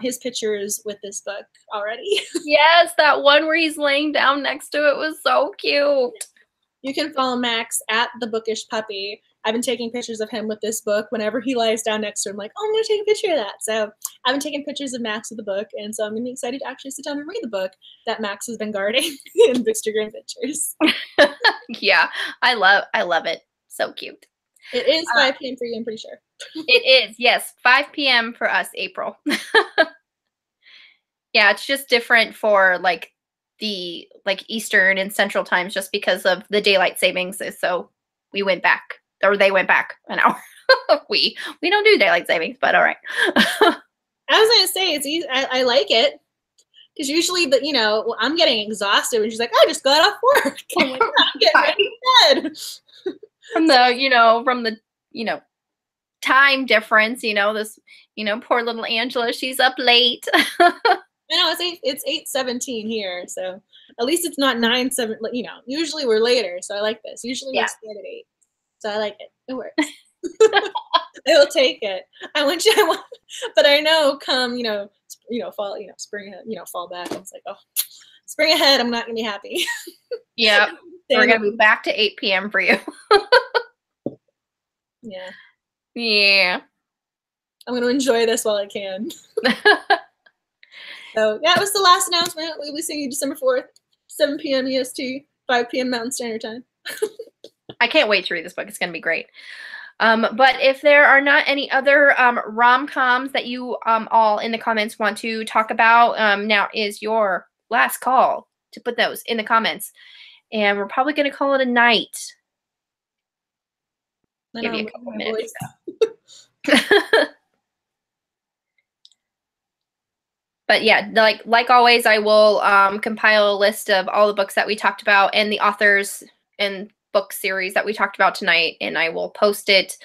his pictures with this book already. Yes, that one where he's laying down next to it was so cute. You can follow Max at the Bookish Puppy. I've been taking pictures of him with this book whenever he lies down next to him, like, oh, I'm going to take a picture of that. So I've been taking pictures of Max with the book, and so I'm going to be excited to actually sit down and read the book that Max has been guarding in Instagram pictures. Yeah, I love it. So cute. It is 5 p.m. for you, I'm pretty sure. It is, yes, 5 p.m. for us, April. Yeah, it's just different for like the Eastern and Central times just because of the daylight savings. So we went back, or they went back an hour. we don't do daylight savings, but all right. I was gonna say it's easy. I like it because usually, I'm getting exhausted when she's like, "I just got off work." I'm like, I'm getting ready for bed. From the time difference, this, poor little Angela, she's up late. I know it's 8:17 here, so at least it's not 9:7. Usually we're later, so I like this. Usually we start at 8, so I like it. It works. I will take it. I want, but I know come fall, spring ahead, fall back. And it's like, oh, spring ahead, I'm not gonna be happy. Yep, we're gonna be back to 8 p.m. for you. Yeah. Yeah. I'm gonna enjoy this while I can. So that was the last announcement. We'll be seeing you December 4th, 7 p.m. EST, 5 p.m. Mountain Standard Time. I can't wait to read this book. It's going to be great. But if there are not any other rom-coms that you all in the comments want to talk about, now is your last call to put those in the comments. And we're probably going to call it a night. Give you a couple minutes. But yeah, like always, I will compile a list of all the books that we talked about and the authors and book series that we talked about tonight, and I will post it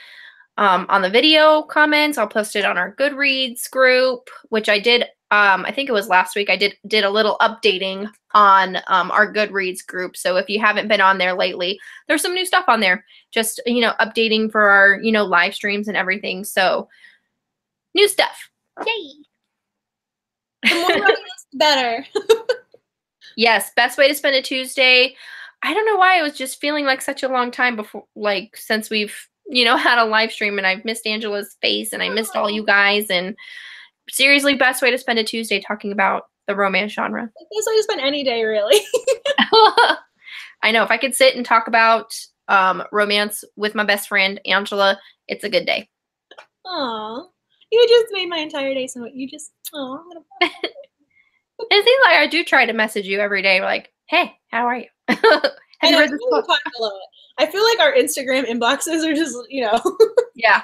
on the video comments. I'll post it on our Goodreads group, which I did. I think it was last week. I did a little updating on our Goodreads group. So if you haven't been on there lately, there's some new stuff on there. Just updating for our live streams and everything. So new stuff. Yay! The more romance, the better. Yes, best way to spend a Tuesday. I don't know why it was just feeling like such a long time before, since we've, had a live stream, and I've missed Angela's face and I missed all you guys. And seriously, best way to spend a Tuesday talking about the romance genre. That's how you spend any day, really. I know. If I could sit and talk about romance with my best friend, Angela, it's a good day. Aw. You just made my entire day so you just, It seems like I do try to message you every day, like, hey, how are you? Have you read this book? I feel like our Instagram inboxes are just, Yeah,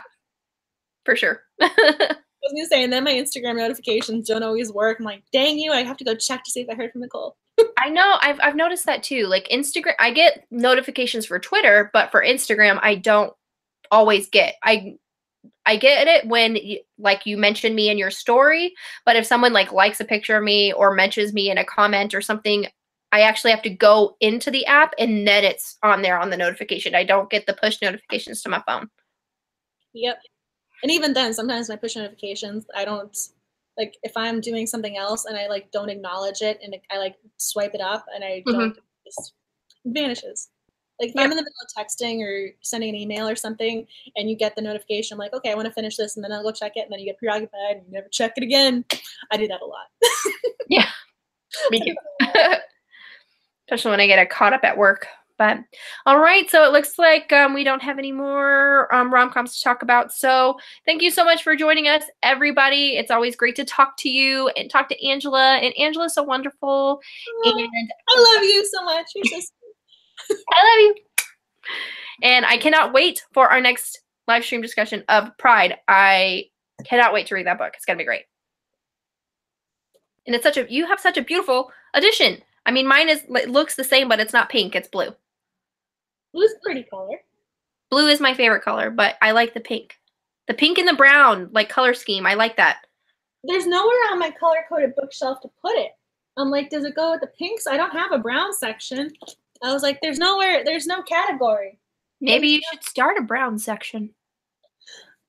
for sure. I was going to say, and then my Instagram notifications don't always work. I'm like, dang you, I have to go check to see if I heard from Nicole. I know, I've noticed that too. Like Instagram, I get notifications for Twitter, but for Instagram, I don't always get. I get it when you mention me in your story, but if someone likes a picture of me or mentions me in a comment or something, I actually have to go into the app and then it's on there on the notification. I don't get the push notifications to my phone. Yep. And even then, sometimes my push notifications, I don't, if I'm doing something else and I don't acknowledge it and I swipe it up and I don't, it just vanishes. If I'm in the middle of texting or sending an email or something and you get the notification, I'm like, okay, I want to finish this, and then I'll go check it, and then you get preoccupied and you never check it again. I do that a lot. Yeah, me too. Especially when I get caught up at work. But all right, so it looks like we don't have any more rom-coms to talk about. So thank you so much for joining us, everybody. It's always great to talk to you and talk to Angela. And Angela's so wonderful. And I love you so much. You're so sweet. I love you. And I cannot wait for our next live stream discussion of Pride. I cannot wait to read that book. It's going to be great. And you have such a beautiful edition. I mean, mine looks the same, but it's not pink. It's blue. Blue's a pretty color. Blue is my favorite color, but I like the pink. The pink and the brown, color scheme. I like that. There's nowhere on my color-coded bookshelf to put it. I'm like, does it go with the pinks? I don't have a brown section. I was like, there's no category. Maybe you should start a brown section.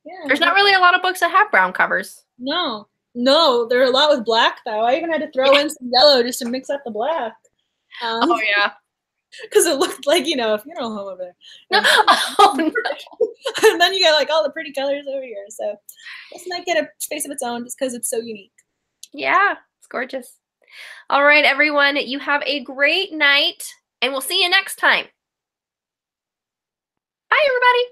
Yeah. There's not really a lot of books that have brown covers. No, there are a lot with black, though. I even had to throw in some yellow just to mix up the black. Oh, yeah. Because it looked like, you know, a funeral home over there. No. Oh, no. And then you got like all the pretty colors over here. So this might get a space of its own just because it's so unique. Yeah, it's gorgeous. All right, everyone, you have a great night, and we'll see you next time. Bye, everybody.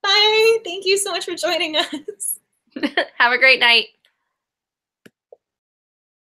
Bye. Thank you so much for joining us. Have a great night.